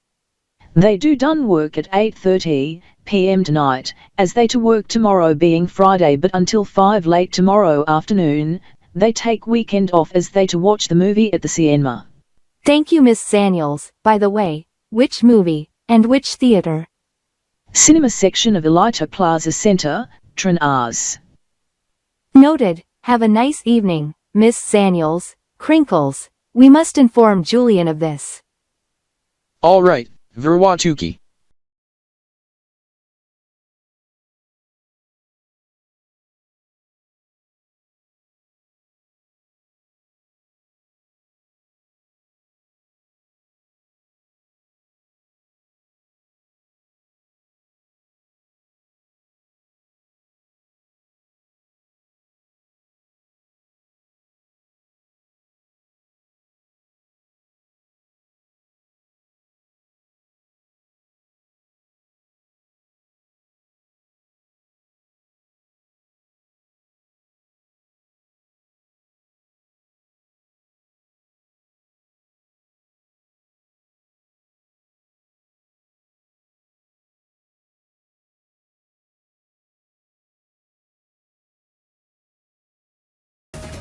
They do done work at 8:30 p.m. tonight, as they to work tomorrow being Friday, but until 5 late tomorrow afternoon, they take weekend off as they to watch the movie at the cinema. Thank you, Miss Zaniels. By the way, which movie, and which theater? Cinema section of Elita Plaza Center, Trinaz. Noted. Have a nice evening, Miss Zaniels. Crinkles. We must inform Julian of this. Alright, Verwatuki.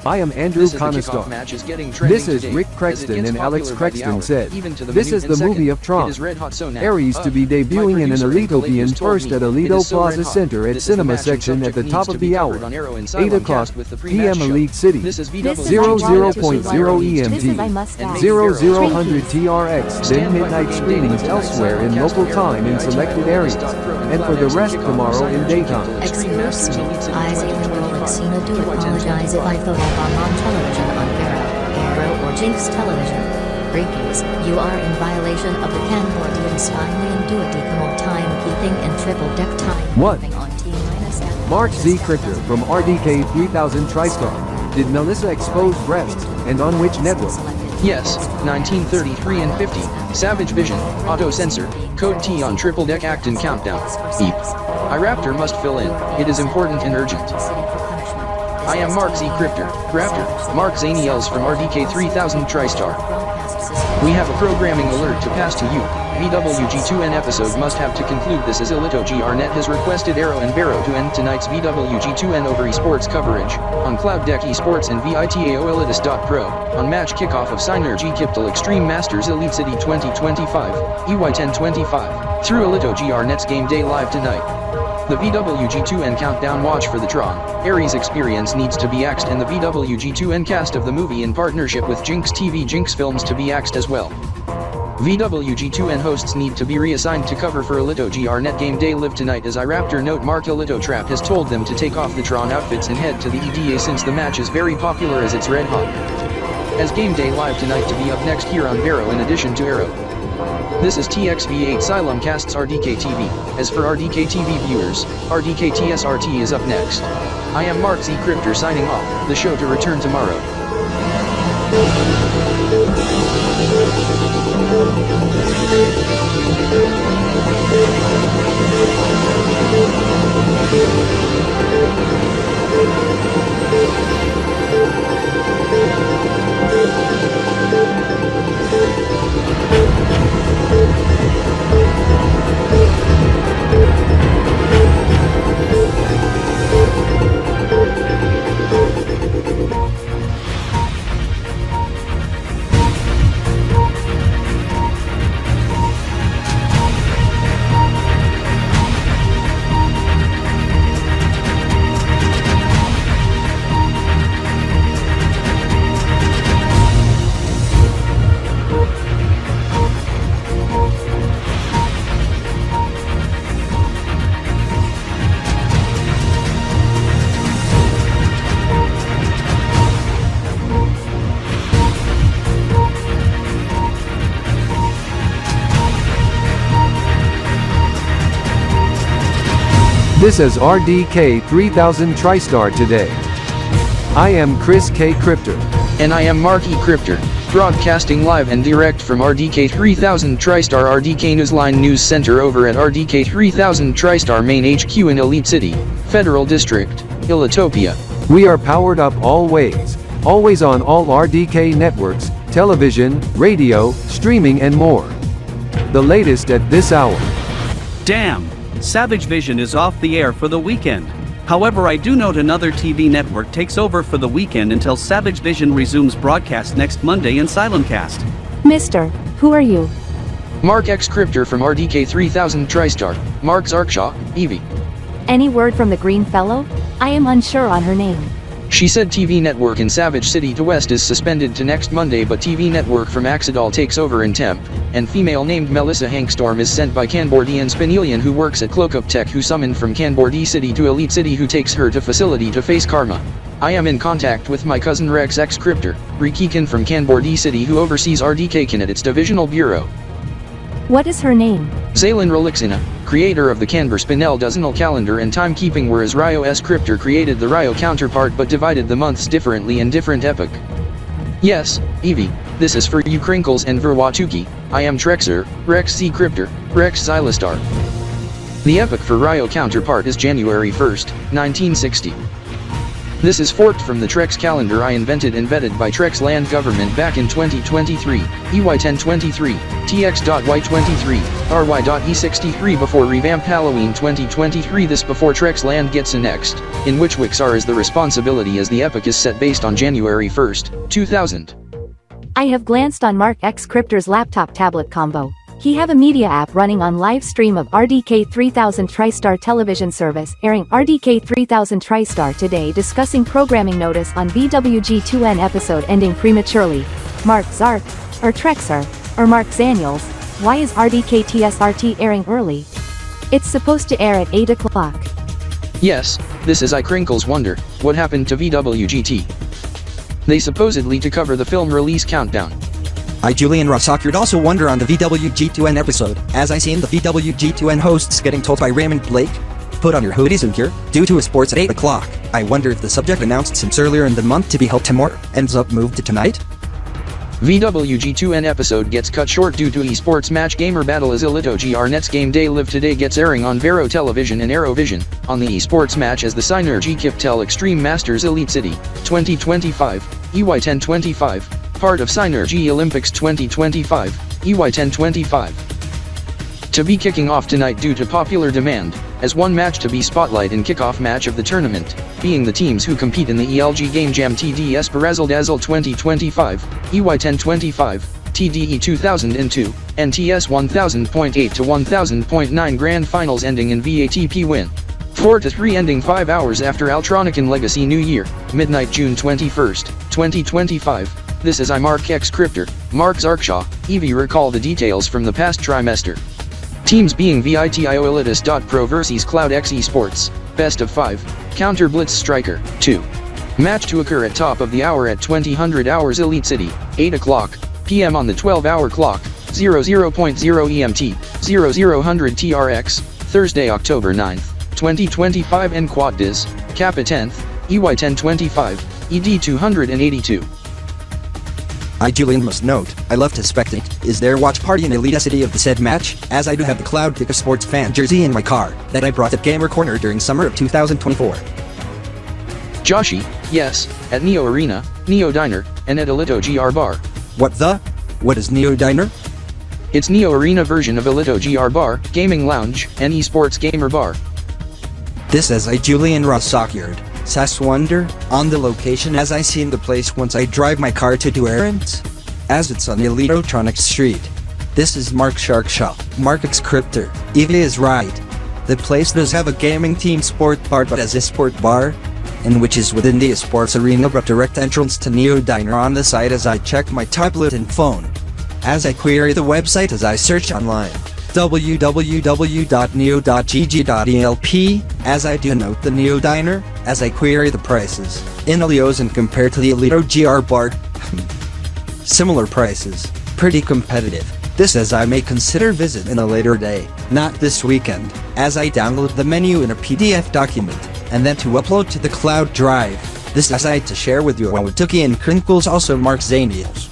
I am Andrew Conistar. This is Rick Crexton and Alex Crexton said. This is the movie of Tron. Aries to be debuting in an Elitopian first at Alito Plaza Center at Cinema Section at the top of the hour. 8 o'clock p.m. Elite City. 00.0 EMT. 0000 TRX. Then midnight screenings elsewhere in local time in selected areas. And for the rest tomorrow in daytime. Excuse me, Cena do apologize if I thought on television on Arrow or Jinx television. Breakings, you are in violation of the Kanbordeean-alternate timekeeping and triple deck time. What? Mark Z. Crypter from RDK 3000 TriStar. Did Melissa expose breasts, and on which network? Yes, 1933 and 50, Savage Vision, Auto Censor, Code T on Triple Deck Act and Countdown. Eep. iRaptor must fill in, it is important and urgent. I am Mark Z. Crypter, Raptor, Mark Zaniels from RDK 3000 TriStar. We have a programming alert to pass to you. VWG2N episode must have to conclude this as Ilito GRNet has requested Arrow and Barrow to end tonight's VWG2N over esports coverage, on Cloud Deck Esports and VITAOElitis.pro, on match kickoff of Synergy Kiptal Extreme Masters Elite City 2025, EY1025, through Ilito GRNet's Game Day Live tonight. The VWG2N countdown watch for the Tron, Aries experience needs to be axed and the VWG2N cast of the movie in partnership with Jinx TV Jinx Films to be axed as well. VWG2N hosts need to be reassigned to cover for Ilito GRNet Game Day Live tonight as iRaptor note Mark Ilito Trap has told them to take off the Tron outfits and head to the EDA since the match is very popular as it's red hot. As Game Day Live tonight to be up next here on Barrow in addition to Arrow. This is TXV8 Xylem casts RDK TV. As for RDK TV viewers, RDK TSRT is up next. I am Mark Z. Crypter signing off, the show to return tomorrow. This is RDK 3000 TriStar today. I am Chris K. Crypter. And I am Mark E. Crypter, broadcasting live and direct from RDK 3000 TriStar RDK Newsline News Center over at RDK 3000 TriStar Main HQ in Elite City, Federal District, Ilitopia. We are powered up always on all RDK networks, television, radio, streaming and more. The latest at this hour. Damn! Savage Vision is off the air for the weekend. However, I do note another TV network takes over for the weekend until Savage Vision resumes broadcast next Monday in Silentcast. Mister, who are you? Mark X Crypter from RDK 3000 TriStar, Mark Zarkshaw, Evie. Any word from the green fellow? I am unsure on her name. She said TV network in Savage City to West is suspended to next Monday, but TV network from Axidal takes over in Temp, and female named Melissa Hankstorm is sent by Kanbordeean-alternate who works at Cloakup Tech, who summoned from Kanbordee City to Elite City, who takes her to facility to face karma. I am in contact with my cousin Rex X Crypter, Rikikan from Kanbordee City, who oversees RDK at its divisional bureau. What is her name? Zaylin Relixina, creator of the Canber Spinel Dozenal calendar and timekeeping, whereas Ryo S. Crypter created the Ryo counterpart but divided the months differently in different epoch. Yes, Evie, this is for you Crinkles and Verwatuki. I am Trexer, Rex C. Crypter, Rex Xylistar. The epoch for Ryo counterpart is January 1st, 1960. This is forked from the Trex calendar I invented and vetted by Trex Land Government back in 2023, EY1025, TX.Y23, RY.E63 before revamp Halloween 2023. This before Trex Land gets annexed, in which Wixar is the responsibility as the epoch is set based on January 1st, 2000. I have glanced on Mark X Crypter's laptop tablet combo. He have a media app running on live stream of RDK 3000 TriStar television service, airing RDK 3000 TriStar today, discussing programming notice on VWG2N episode ending prematurely. Mark Zark, or Trexer, or Mark Zaniels, why is RDK TSRT airing early? It's supposed to air at 8 o'clock. Yes, this is I Crinkles wonder, what happened to VWGT? They supposedly to cover the film release countdown. I Julian Rossockyard also wonder on the VWG2N episode, as I seen the VWG2N hosts getting told by Raymond Blake, put on your hoodies and gear, due to a sports at 8 o'clock. I wonder if the subject announced since earlier in the month to be held tomorrow, ends up moved to tonight? VWG2N episode gets cut short due to esports match gamer battle as Ilito GR Nets Game Day Live Today gets airing on Vero Television and Aerovision, on the esports match as the Synergy Kiptel Extreme Masters Elite City, 2025, EY1025. Part of Synergy Olympics 2025, EY1025. To be kicking off tonight due to popular demand, as one match to be spotlight and kickoff match of the tournament, being the teams who compete in the ELG Game Jam TDS Barazzle Dazzle 2025, EY1025, TDE 2002, NTS 1000.8 to 1000.9 Grand Finals ending in VATP win. 4-3 ending 5 hours after Altronican Legacy New Year, midnight June 21st, 2025. This is I Mark X Crypter, Mark Zarkshaw, Evie. Recall the details from the past trimester. Teams being VITIOElitis.pro versus Cloud X Esports, best of 5, Counter Blitz Striker, 2. Match to occur at top of the hour at 2000 hours Elite City, 8 o'clock p.m. on the 12-hour clock, 00.0 EMT, 0000 TRX, Thursday, October 9th, 2025 and Quad Diz, Kappa 10th, EY1025, ED 282. I Julian must note, I love to spectate, is there watch party in Elite City of the said match, as I do have the Cloud Pick a Sports fan jersey in my car, that I brought at Gamer Corner during summer of 2024. Joshi, yes, at Neo Arena, Neo Diner, and at Ilito GR Bar. What is Neo Diner? It's Neo Arena version of Ilito GR Bar, Gaming Lounge, and Esports Gamer Bar. This is I Julian Rossockyard. Sass wonder, on the location as I seen the place once I drive my car to do errands, as it's on Elitotronics Street. This is Mark Sharkshaw, Mark X Crypter. Evie is right. The place does have a gaming team sport part but as a sport bar, and which is within the sports arena but direct entrance to Neo Diner on the site as I check my tablet and phone. As I query the website as I search online, www.neo.gg.elp, as I do note the Neo Diner, as I query the prices, in Elios and compare to the Elito GR Bar, similar prices, pretty competitive. This as I may consider visit in a later day, not this weekend, as I download the menu in a PDF document, and then to upload to the cloud drive. This as I to share with you Wawatuki and Crinkles also Mark Zaniels.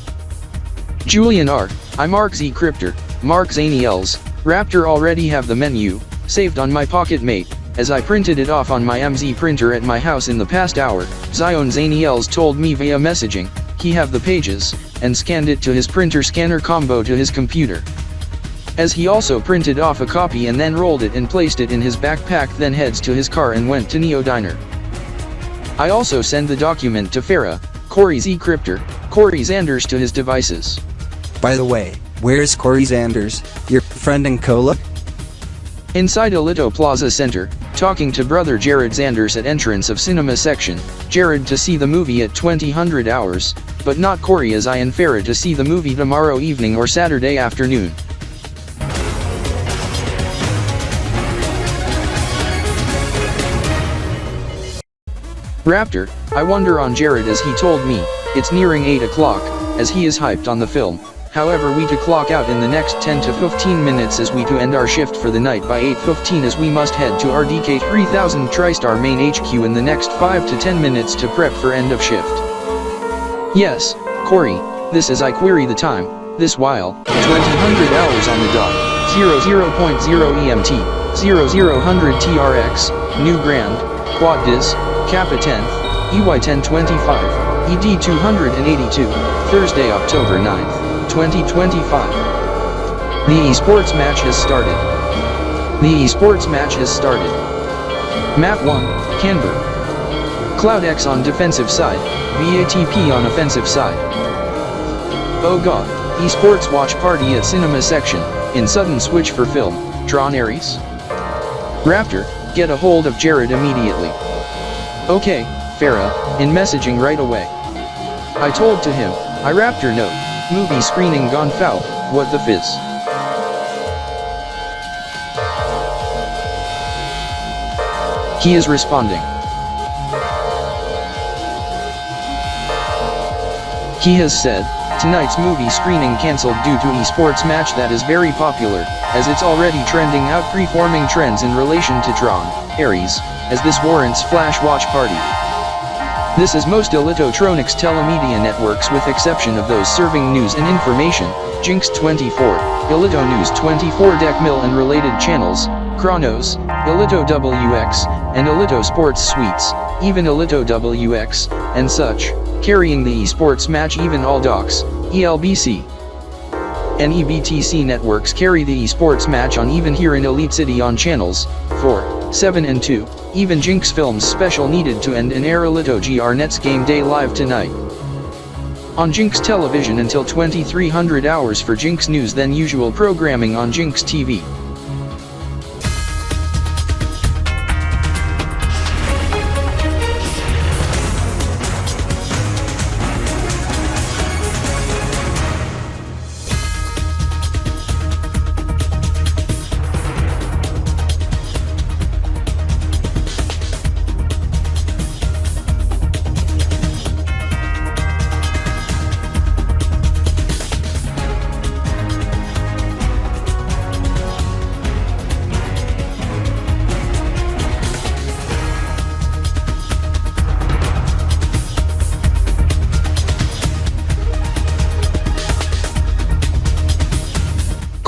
Julian R. I Mark Z Cryptor, Mark Zaniels, Raptor already have the menu, saved on my Pocket Mate, as I printed it off on my MZ printer at my house in the past hour. Zion Zaniels told me via messaging, he have the pages, and scanned it to his printer scanner combo to his computer. As he also printed off a copy and then rolled it and placed it in his backpack, then heads to his car and went to Neo Diner. I also send the document to Farah, Corey Z Cryptor, Corey Zanders to his devices. By the way, where's Corey Zanders, your friend in Cola? Inside Alito Plaza Center, talking to brother Jared Zanders at entrance of cinema section, Jared to see the movie at 2000 hours, but not Corey as I and Farah to see the movie tomorrow evening or Saturday afternoon. Raptor, I wonder on Jared as he told me, it's nearing 8 o'clock, as he is hyped on the film. However we to clock out in the next 10 to 15 minutes as we to end our shift for the night by 8:15 as we must head to RDK 3000 TriStar main HQ in the next 5 to 10 minutes to prep for end of shift. Yes, Corey, this as I query the time, this while, 2000 hours on the dot, 00.0 EMT, 0000 TRX, New Grand, Quad Dis, Kappa 10th, EY1025, ED 282, Thursday, October 9th. 2025. The esports match has started. The esports match has started. Map 1, Canberra. Cloud X on defensive side, VATP on offensive side. Oh god, esports watch party at cinema section, in sudden switch for film, Tron Ares? Raptor, get a hold of Jared immediately. Okay, Farah, in messaging right away. I told to him, I Raptor note. Movie screening gone foul, what the fizz? He is responding. He has said, tonight's movie screening cancelled due to esports match that is very popular, as it's already trending out preforming trends in relation to Tron, Ares, as this warrants flash watch party. This is most Elitotronics telemedia networks with exception of those serving news and information, Jinx 24, Elito News 24 Deckmill and related channels, Chronos, Elito WX, and Elito Sports Suites, even Elito WX, and such, carrying the esports match even all docs, ELBC. NEBTC networks carry the esports match on even here in Elite City on channels 4, 7 and 2, even Jinx Films special needed to end an air Elito GR Nets game day live tonight. On Jinx Television until 2300 hours for Jinx News then usual programming on Jinx TV.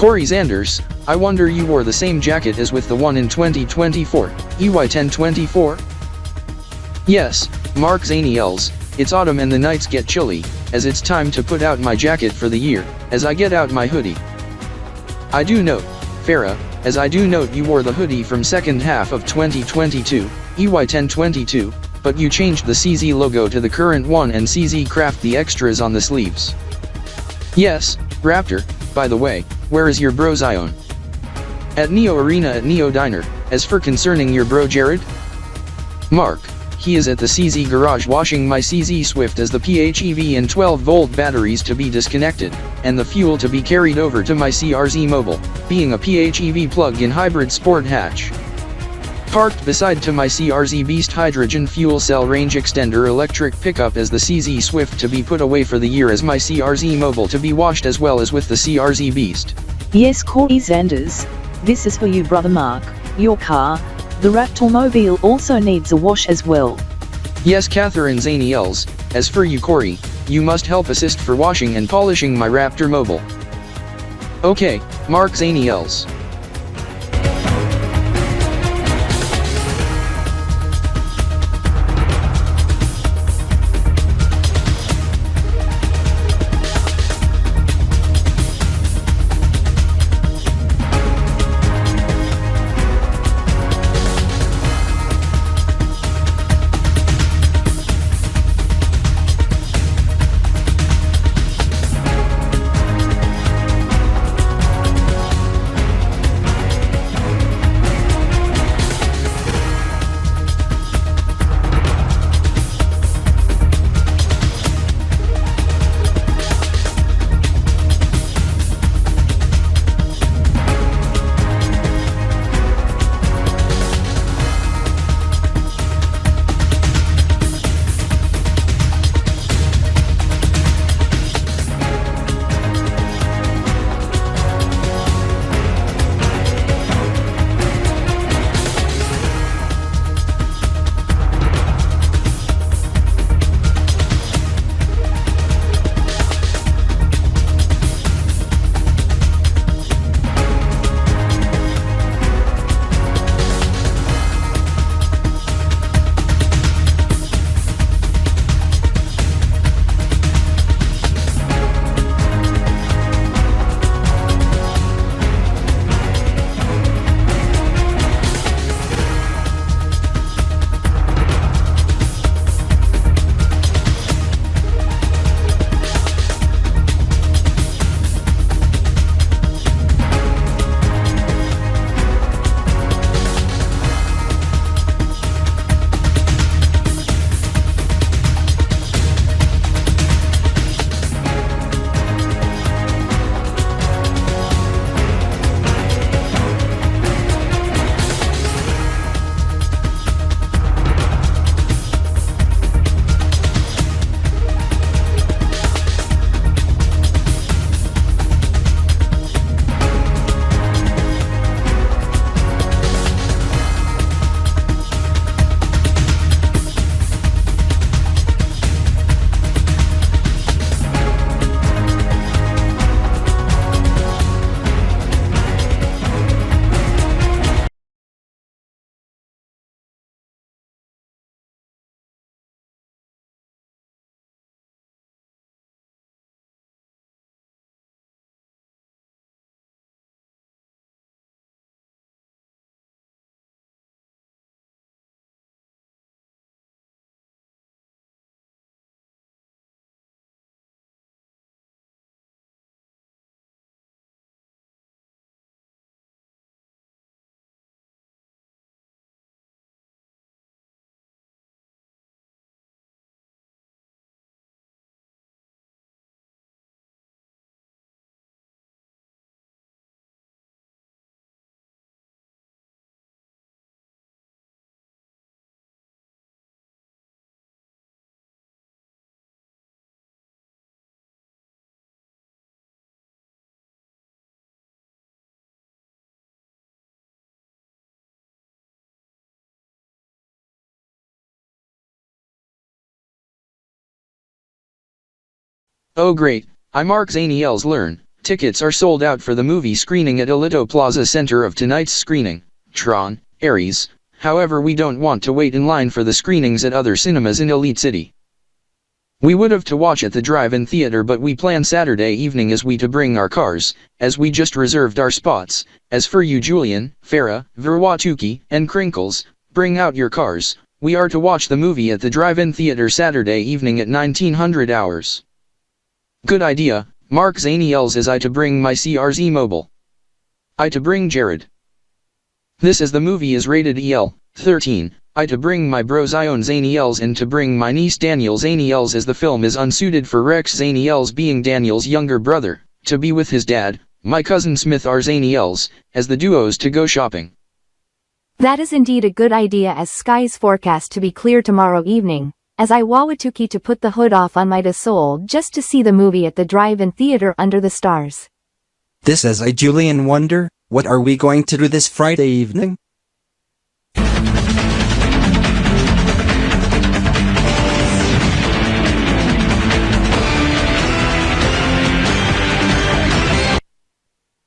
Corey Zanders, I wonder you wore the same jacket as with the one in 2024, EY1024? Yes, Mark Zaniels, it's autumn and the nights get chilly, as it's time to put out my jacket for the year, as I get out my hoodie. I do note, Farah, as I do note you wore the hoodie from second half of 2022, EY1022, but you changed the CZ logo to the current one and CZ craft the extras on the sleeves. Yes, Raptor, by the way, where is your bro Zion? At Neo Arena at Neo Diner, as for concerning your bro Jared? Mark, he is at the CZ garage washing my CZ Swift as the PHEV and 12-volt batteries to be disconnected, and the fuel to be carried over to my CRZ Mobile, being a PHEV plug-in hybrid sport hatch. Parked beside to my CRZ Beast hydrogen fuel cell range extender electric pickup as the CZ Swift to be put away for the year as my CRZ Mobile to be washed as well as with the CRZ Beast. Yes, Corey Zanders, this is for you brother Mark, your car, the Raptor Mobile also needs a wash as well. Yes Catherine Zaniels, as for you Corey, you must help assist for washing and polishing my Raptor Mobile. Okay, Mark Zaniels. Oh great, I Mark Zaniels learn, tickets are sold out for the movie screening at Alito Plaza Center of tonight's screening, Tron, Ares, however we don't want to wait in line for the screenings at other cinemas in Elite City. We would have to watch at the drive-in theater but we plan Saturday evening as we to bring our cars, as we just reserved our spots, as for you Julian, Farah, Verwatuki, and Crinkles, bring out your cars, we are to watch the movie at the drive-in theater Saturday evening at 1900 hours. Good idea, Mark Zaniels as I to bring my CRZ mobile. I to bring Jared. This as the movie is rated EL, 13, I to bring my bro Zion Zaniels and to bring my niece Daniel Zaniels as the film is unsuited for Rex Zaniels being Daniel's younger brother, to be with his dad, my cousin Smith R. Zaniels, as the duos to go shopping. That is indeed a good idea, as skies forecast to be clear tomorrow evening, as I Wawatuki to put the hood off on my Dassault just to see the movie at the drive-in theater under the stars. This is I Julian wonder, what are we going to do this Friday evening?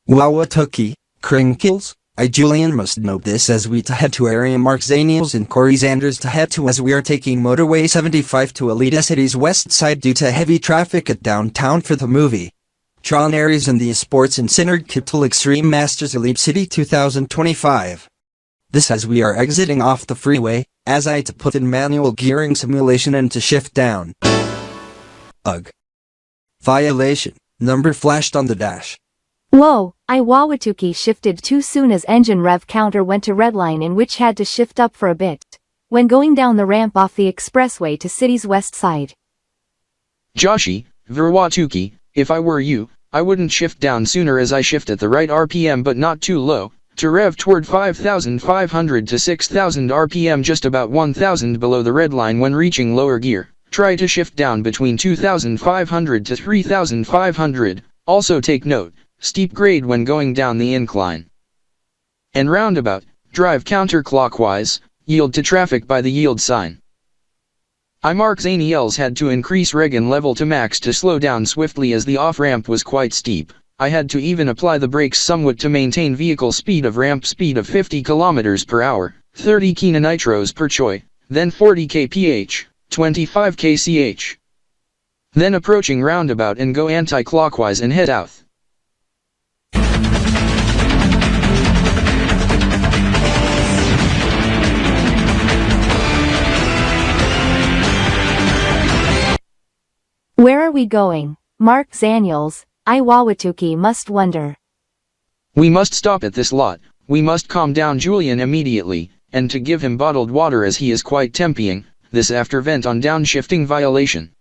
Wawatuki, Crinkles, I Julian must note this as we head to area Mark Zaniels and Corey Zanders to head to as we are taking motorway 75 to Elita City's west side due to heavy traffic at downtown for the movie. Tron Aries and the Sports and Synerd Kiptal Extreme Masters Elite City 2025. This as we are exiting off the freeway, as I to put in manual gearing simulation and to shift down. Ugh. Violation, number flashed on the dash. Whoa, I Wawatuki shifted too soon as engine rev counter went to redline, in which had to shift up for a bit when going down the ramp off the expressway to city's west side. Joshi, Verwatuki, if I were you, I wouldn't shift down sooner, as I shift at the right RPM but not too low, to rev toward 5,500 to 6,000 RPM, just about 1,000 below the red line when reaching lower gear. Try to shift down between 2,500 to 3,500, also take note, steep grade when going down the incline. And roundabout, drive counterclockwise, yield to traffic by the yield sign. I Mark Zaniels had to increase Regan level to max to slow down swiftly as the off-ramp was quite steep. I had to even apply the brakes somewhat to maintain vehicle speed of ramp speed of 50 km per hour, 30 kN per choi, then 40 kph, 25 kch. Then approaching roundabout and go anti-clockwise and head south. Where are we going? Mark Zaniels, I Wawatuki must wonder. We must stop at this lot. We must calm down Julian immediately, and to give him bottled water as he is quite temping, this after vent on downshifting violation.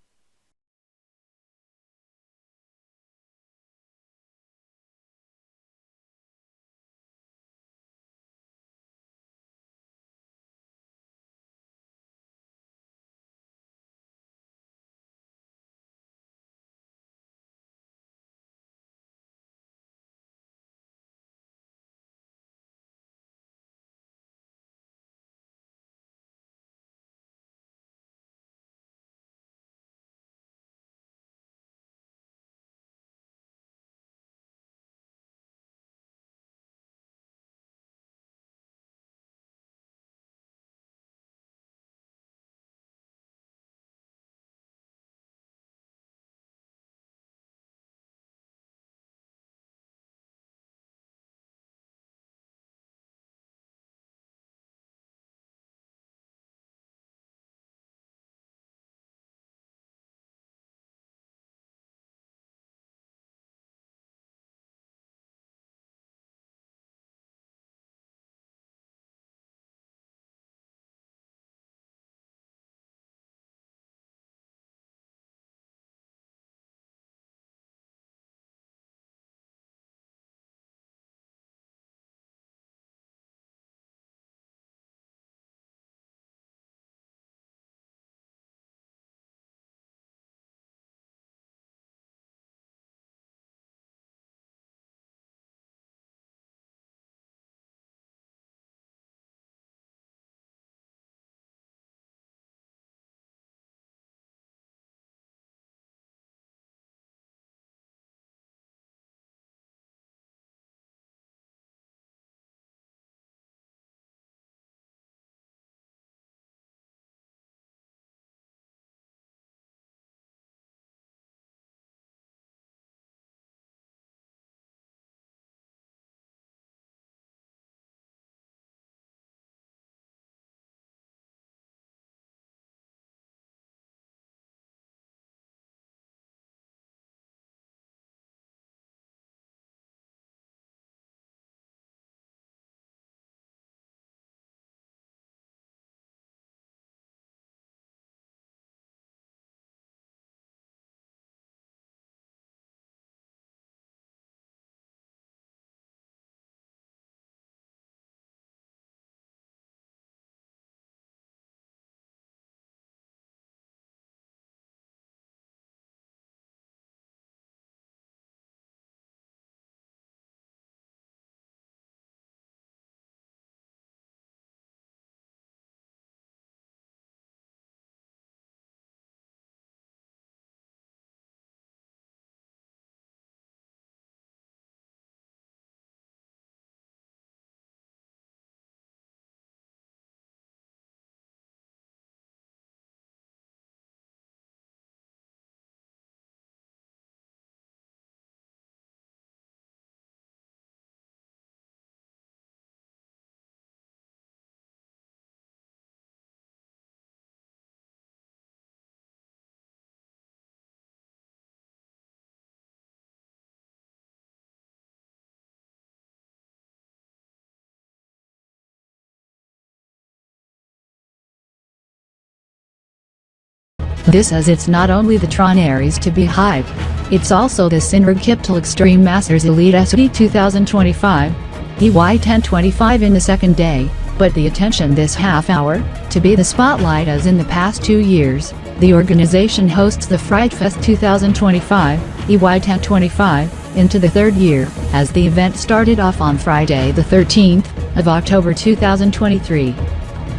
This as it's not only the Tron Ares to be hype, it's also the Sinreg Kiptal Extreme Masters Elite SD 2025, EY1025 in the second day, but the attention this half hour, to be the spotlight as in the past 2 years, the organization hosts the Fright Fest 2025, EY1025, into the third year, as the event started off on Friday the 13th of October 2023.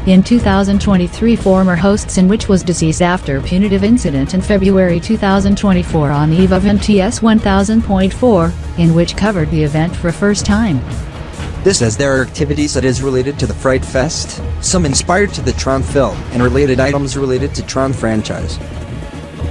In 2023 former hosts in which was deceased after punitive incident in February 2024 on the eve of MTS 1000.4, in which covered the event for first time. This as there are activities that is related to the Fright Fest, some inspired to the Tron film, and related items related to Tron franchise.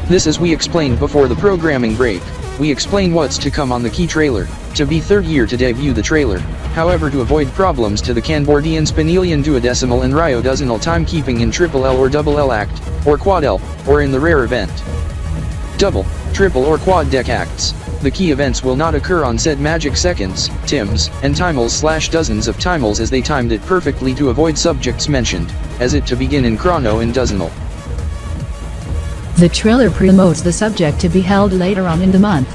This as we explained before the programming break, we explain what's to come on the key trailer, to be third year to debut the trailer, however to avoid problems to the Kanbordeean Spinelian duodecimal and Ryodozinal timekeeping in triple L or double L act, or quad L, or in the rare event. Double, triple or quad deck acts. The key events will not occur on said magic seconds, tims, and timals/dozens of timals as they timed it perfectly to avoid subjects mentioned, as it to begin in chrono and dozenal. The trailer promotes the subject to be held later on in the month,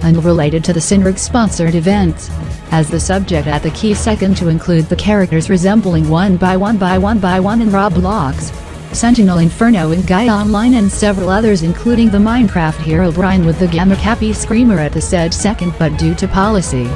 unrelated to the Sinreg sponsored events, as the subject at the key second to include the characters resembling 1x1x1x1 in Roblox, Sentinel Inferno in Gaia Online and several others including the Minecraft hero Brian with the Kb.P screamer at the said second but due to policy,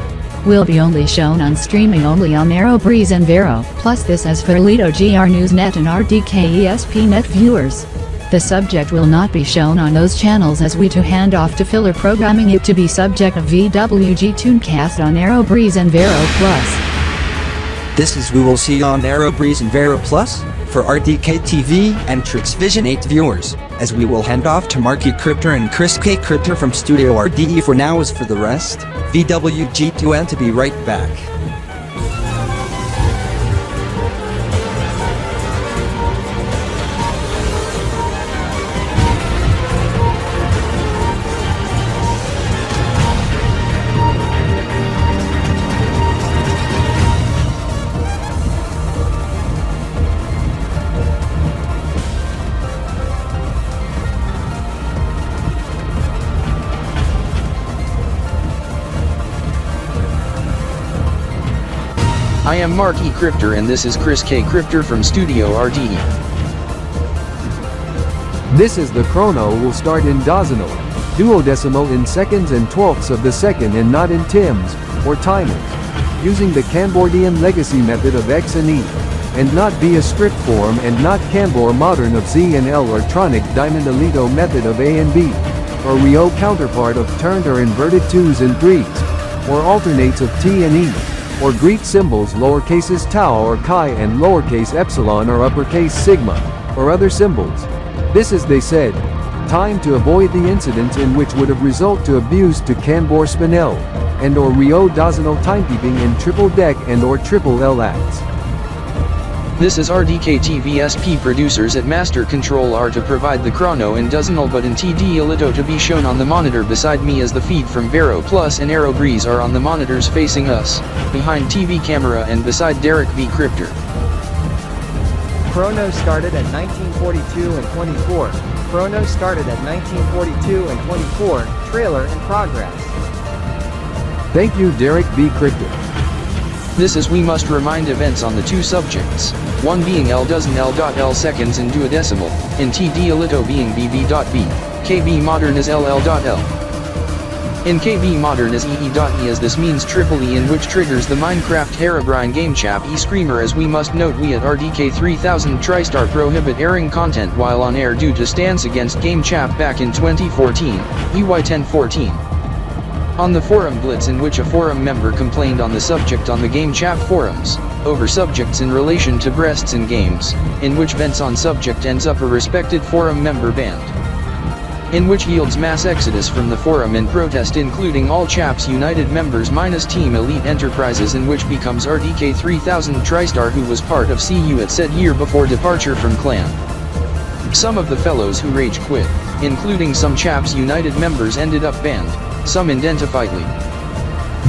will be only shown on streaming only on Arrow Breeze and Vero, plus this as for Lido GR Newsnet and RDK ESPnet viewers. The subject will not be shown on those channels as we to hand off to filler programming it to be subject of VWG Tunecast on Arrow Breeze and Vero Plus. This is we will see on Arrow Breeze and Vero Plus, for RDK TV and Trix Vision 8 viewers, as we will hand off to Marky Cryptor and Chris K. Cryptor from Studio RDE for now. As for the rest, VWG2N to be right back. I am Mark E. Cryptor and this is Chris K. Cryptor from Studio RDE. This is the chrono will start in dozenal, duodecimal in seconds and twelfths of the second and not in tims, or timers, using the Kanbordeean legacy method of X and E, and not be a script form and not Kanbor modern of Z and L or Tronic Diamond Alito method of A and B, or Rio counterpart of turned or inverted 2s and 3s, or alternates of T and E, or Greek symbols lowercases tau or chi and lowercase epsilon or uppercase sigma, or other symbols. This is they said, time to avoid the incidents in which would have result to abuse to Kanbor Spinel, and or Rio dozenal timekeeping in triple deck and or triple L acts. This is RDK TVSP producers at Master Control R to provide the chrono in dozenal but in TD Alito to be shown on the monitor beside me as the feed from Vero Plus and Arrow Breeze are on the monitors facing us, behind TV camera and beside Derek B. Cryptor. Chrono started at 1942 and 24. Chrono started at 1942 and 24. Trailer in progress. Thank you Derek B. Cryptor. This is we must remind events on the two subjects, one being L dozen L.L seconds in duodecimal, and TD Alito being BB.B, KB modern as LL.L. In KB modern as EE.E as this means triple E in which triggers the Minecraft Herobrine game chap E screamer as we must note we at RDK 3000 TriStar prohibit airing content while on air due to stance against game chap back in 2014, EY1014. On the forum blitz in which a forum member complained on the subject on the game chat forums, over subjects in relation to breasts in games, in which vents on subject ends up a respected forum member banned. In which yields mass exodus from the forum in protest including all chaps united members minus Team Elite Enterprises in which becomes RDK 3000 TriStar who was part of CU at said year before departure from clan. Some of the fellows who rage quit, including some chaps united members ended up banned. Some identifiedly.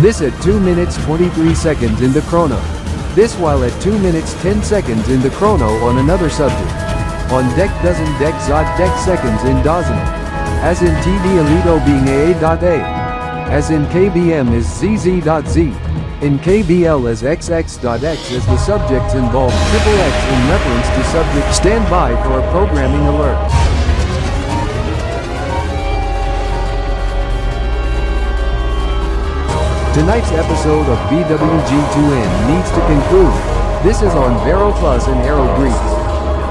This at 2 minutes 23 seconds in the chrono. This while at 2 minutes 10 seconds in the chrono on another subject. On deck dozen deck zod deck seconds in dozen. As in TV Alito being AA.A. As in KBM is ZZ.Z. In KBL as XX.X as the subjects involved triple X in reference to subject. Stand by for a programming alert. Tonight's episode of BWG2N needs to conclude. This is on Vero Plus and Arrow Breeze.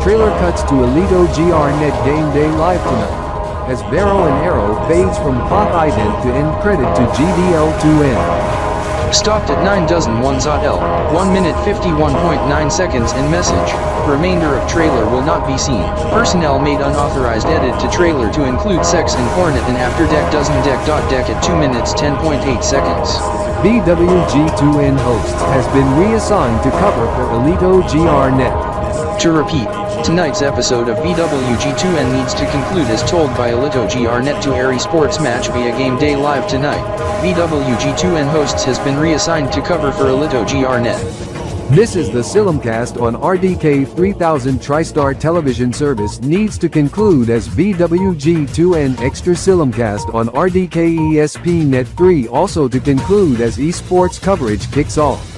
Trailer cuts to Alito GR Net Game Day live tonight. As Vero and Arrow fades from clock ident to end credit to GDL2N. Stopped at 9 dozen 1 zot L, 1 minute 51.9 seconds and message. Remainder of trailer will not be seen. Personnel made unauthorized edit to trailer to include sex and hornet and after deck dozen deck dot deck at 2 minutes 10.8 seconds. BWG2N hosts has been reassigned to cover for Alito GR Net. To repeat, tonight's episode of BWG2N needs to conclude as told by Alito GR Net to Airy Sports Match via Game Day Live tonight. BWG2N hosts has been reassigned to cover for Alito GR Net. This is the Silimcast on RDK 3000 TriStar television service needs to conclude as BWG2N Extra Silimcast on RDK ESP Net 3 also to conclude as esports coverage kicks off.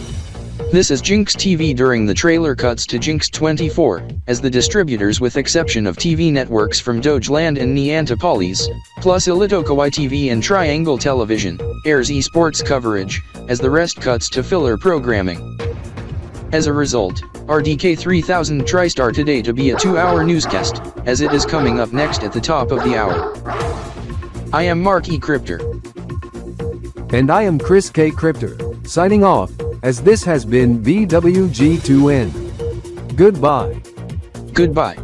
This is Jinx TV during the trailer cuts to Jinx 24, as the distributors with exception of TV networks from Dogeland and Neantopolis, plus Alito Kawaii TV and Triangle Television, airs esports coverage, as the rest cuts to filler programming. As a result, RDK 3000 TriStar today to be a 2-hour newscast, as it is coming up next at the top of the hour. I am Mark E. Crypter. And I am Chris K. Crypter, signing off, as this has been BWG2N. Goodbye. Goodbye.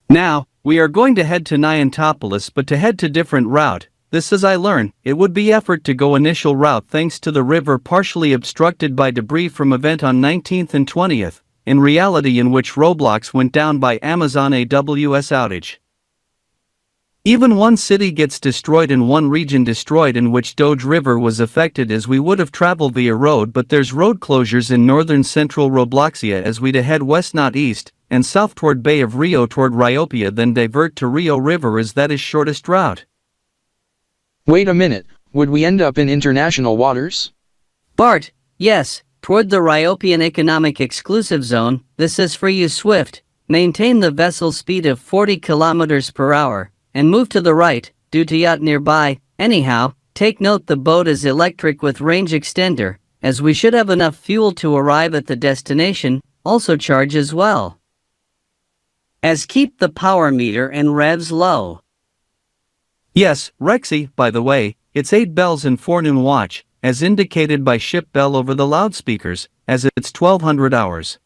Now, we are going to head to Nyantopolis but to head to different route. This as I learn, it would be effort to go initial route thanks to the river partially obstructed by debris from event on 19th and 20th, in reality in which Roblox went down by Amazon AWS outage. Even one city gets destroyed and one region destroyed in which Doge River was affected as we would have traveled via road but there's road closures in northern central Robloxia as we to head west not east, and south toward Bay of Rio toward Riopia then divert to Rio River as that is shortest route. Wait a minute, would we end up in international waters? Bart, yes, toward the Riopian Economic Exclusive Zone. This is for you Swift. Maintain the vessel speed of 40 km per hour, and move to the right, due to yacht nearby. Anyhow, take note the boat is electric with range extender, as we should have enough fuel to arrive at the destination, also charge as well. As keep the power meter and revs low. Yes, Rexy, by the way, it's 8 bells in forenoon watch, as indicated by ship bell over the loudspeakers, as it's 1200 hours.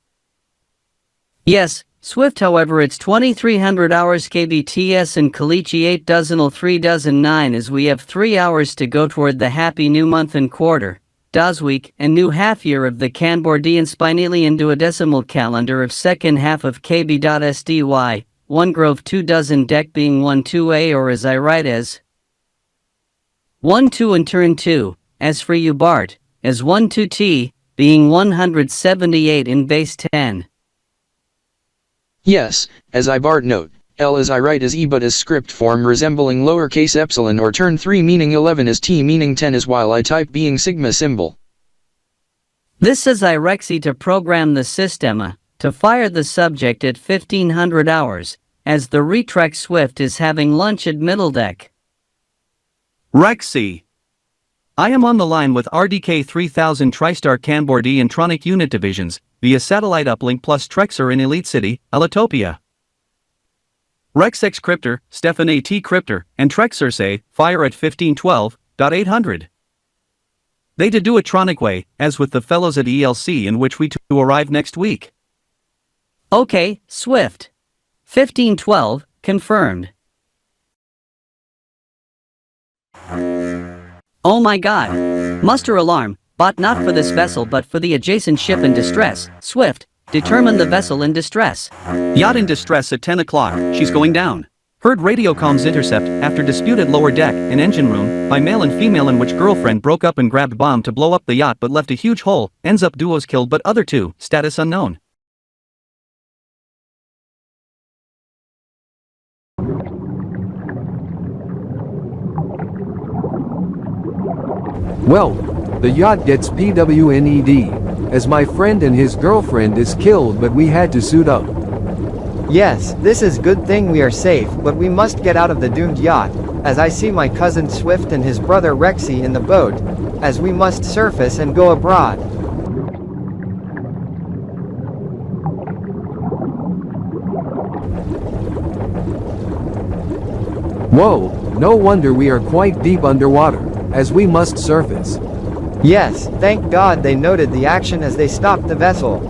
Yes, Swift however it's 2300 hours kbts and Kalichi 8 dozen 3 dozen 9 as we have 3 hours to go toward the happy new month and quarter, das week and new half year of the Kanbordeean-alternate duodecimal calendar of second half of Kb.SDY. 1 grove 2 dozen deck being 1 2a or as I write as 1 2 and turn 2, as for you Bart, as 1 2t, being 178 in base 10. Yes, as I Bart note, L as I write as E but as script form resembling lowercase epsilon or turn 3 meaning 11 as T meaning 10 as while I type being sigma symbol. This is I Rexy to program the system to fire the subject at 1500 hours, as the Retrek Swift is having lunch at middle deck. Rexy. I am on the line with RDK 3000 TriStar Kanbordeean-alternate unit divisions, via satellite uplink plus Trexer in Elite City, Elitopia. Rex X Cryptor, Stefan AT Cryptor, and Trexer say, fire at 1512.800. They to do a tronic way, as with the fellows at ELC in which we to arrive next week. Okay, Swift. 1512, confirmed. Oh my god. Muster alarm, but not for this vessel but for the adjacent ship in distress. Swift, determine the vessel in distress. Yacht in distress at 10 o'clock, she's going down. Heard radio comms intercept after disputed lower deck and engine room by male and female in which girlfriend broke up and grabbed bomb to blow up the yacht but left a huge hole, ends up duos killed but other two, status unknown. Well, the yacht gets PWNED, as my friend and his girlfriend is killed but we had to suit up. Yes, this is good thing we are safe, but we must get out of the doomed yacht, as I see my cousin Swift and his brother Rexy in the boat, as we must surface and go abroad. Whoa, no wonder we are quite deep underwater, as we must surface. Yes, thank God they noted the action as they stopped the vessel.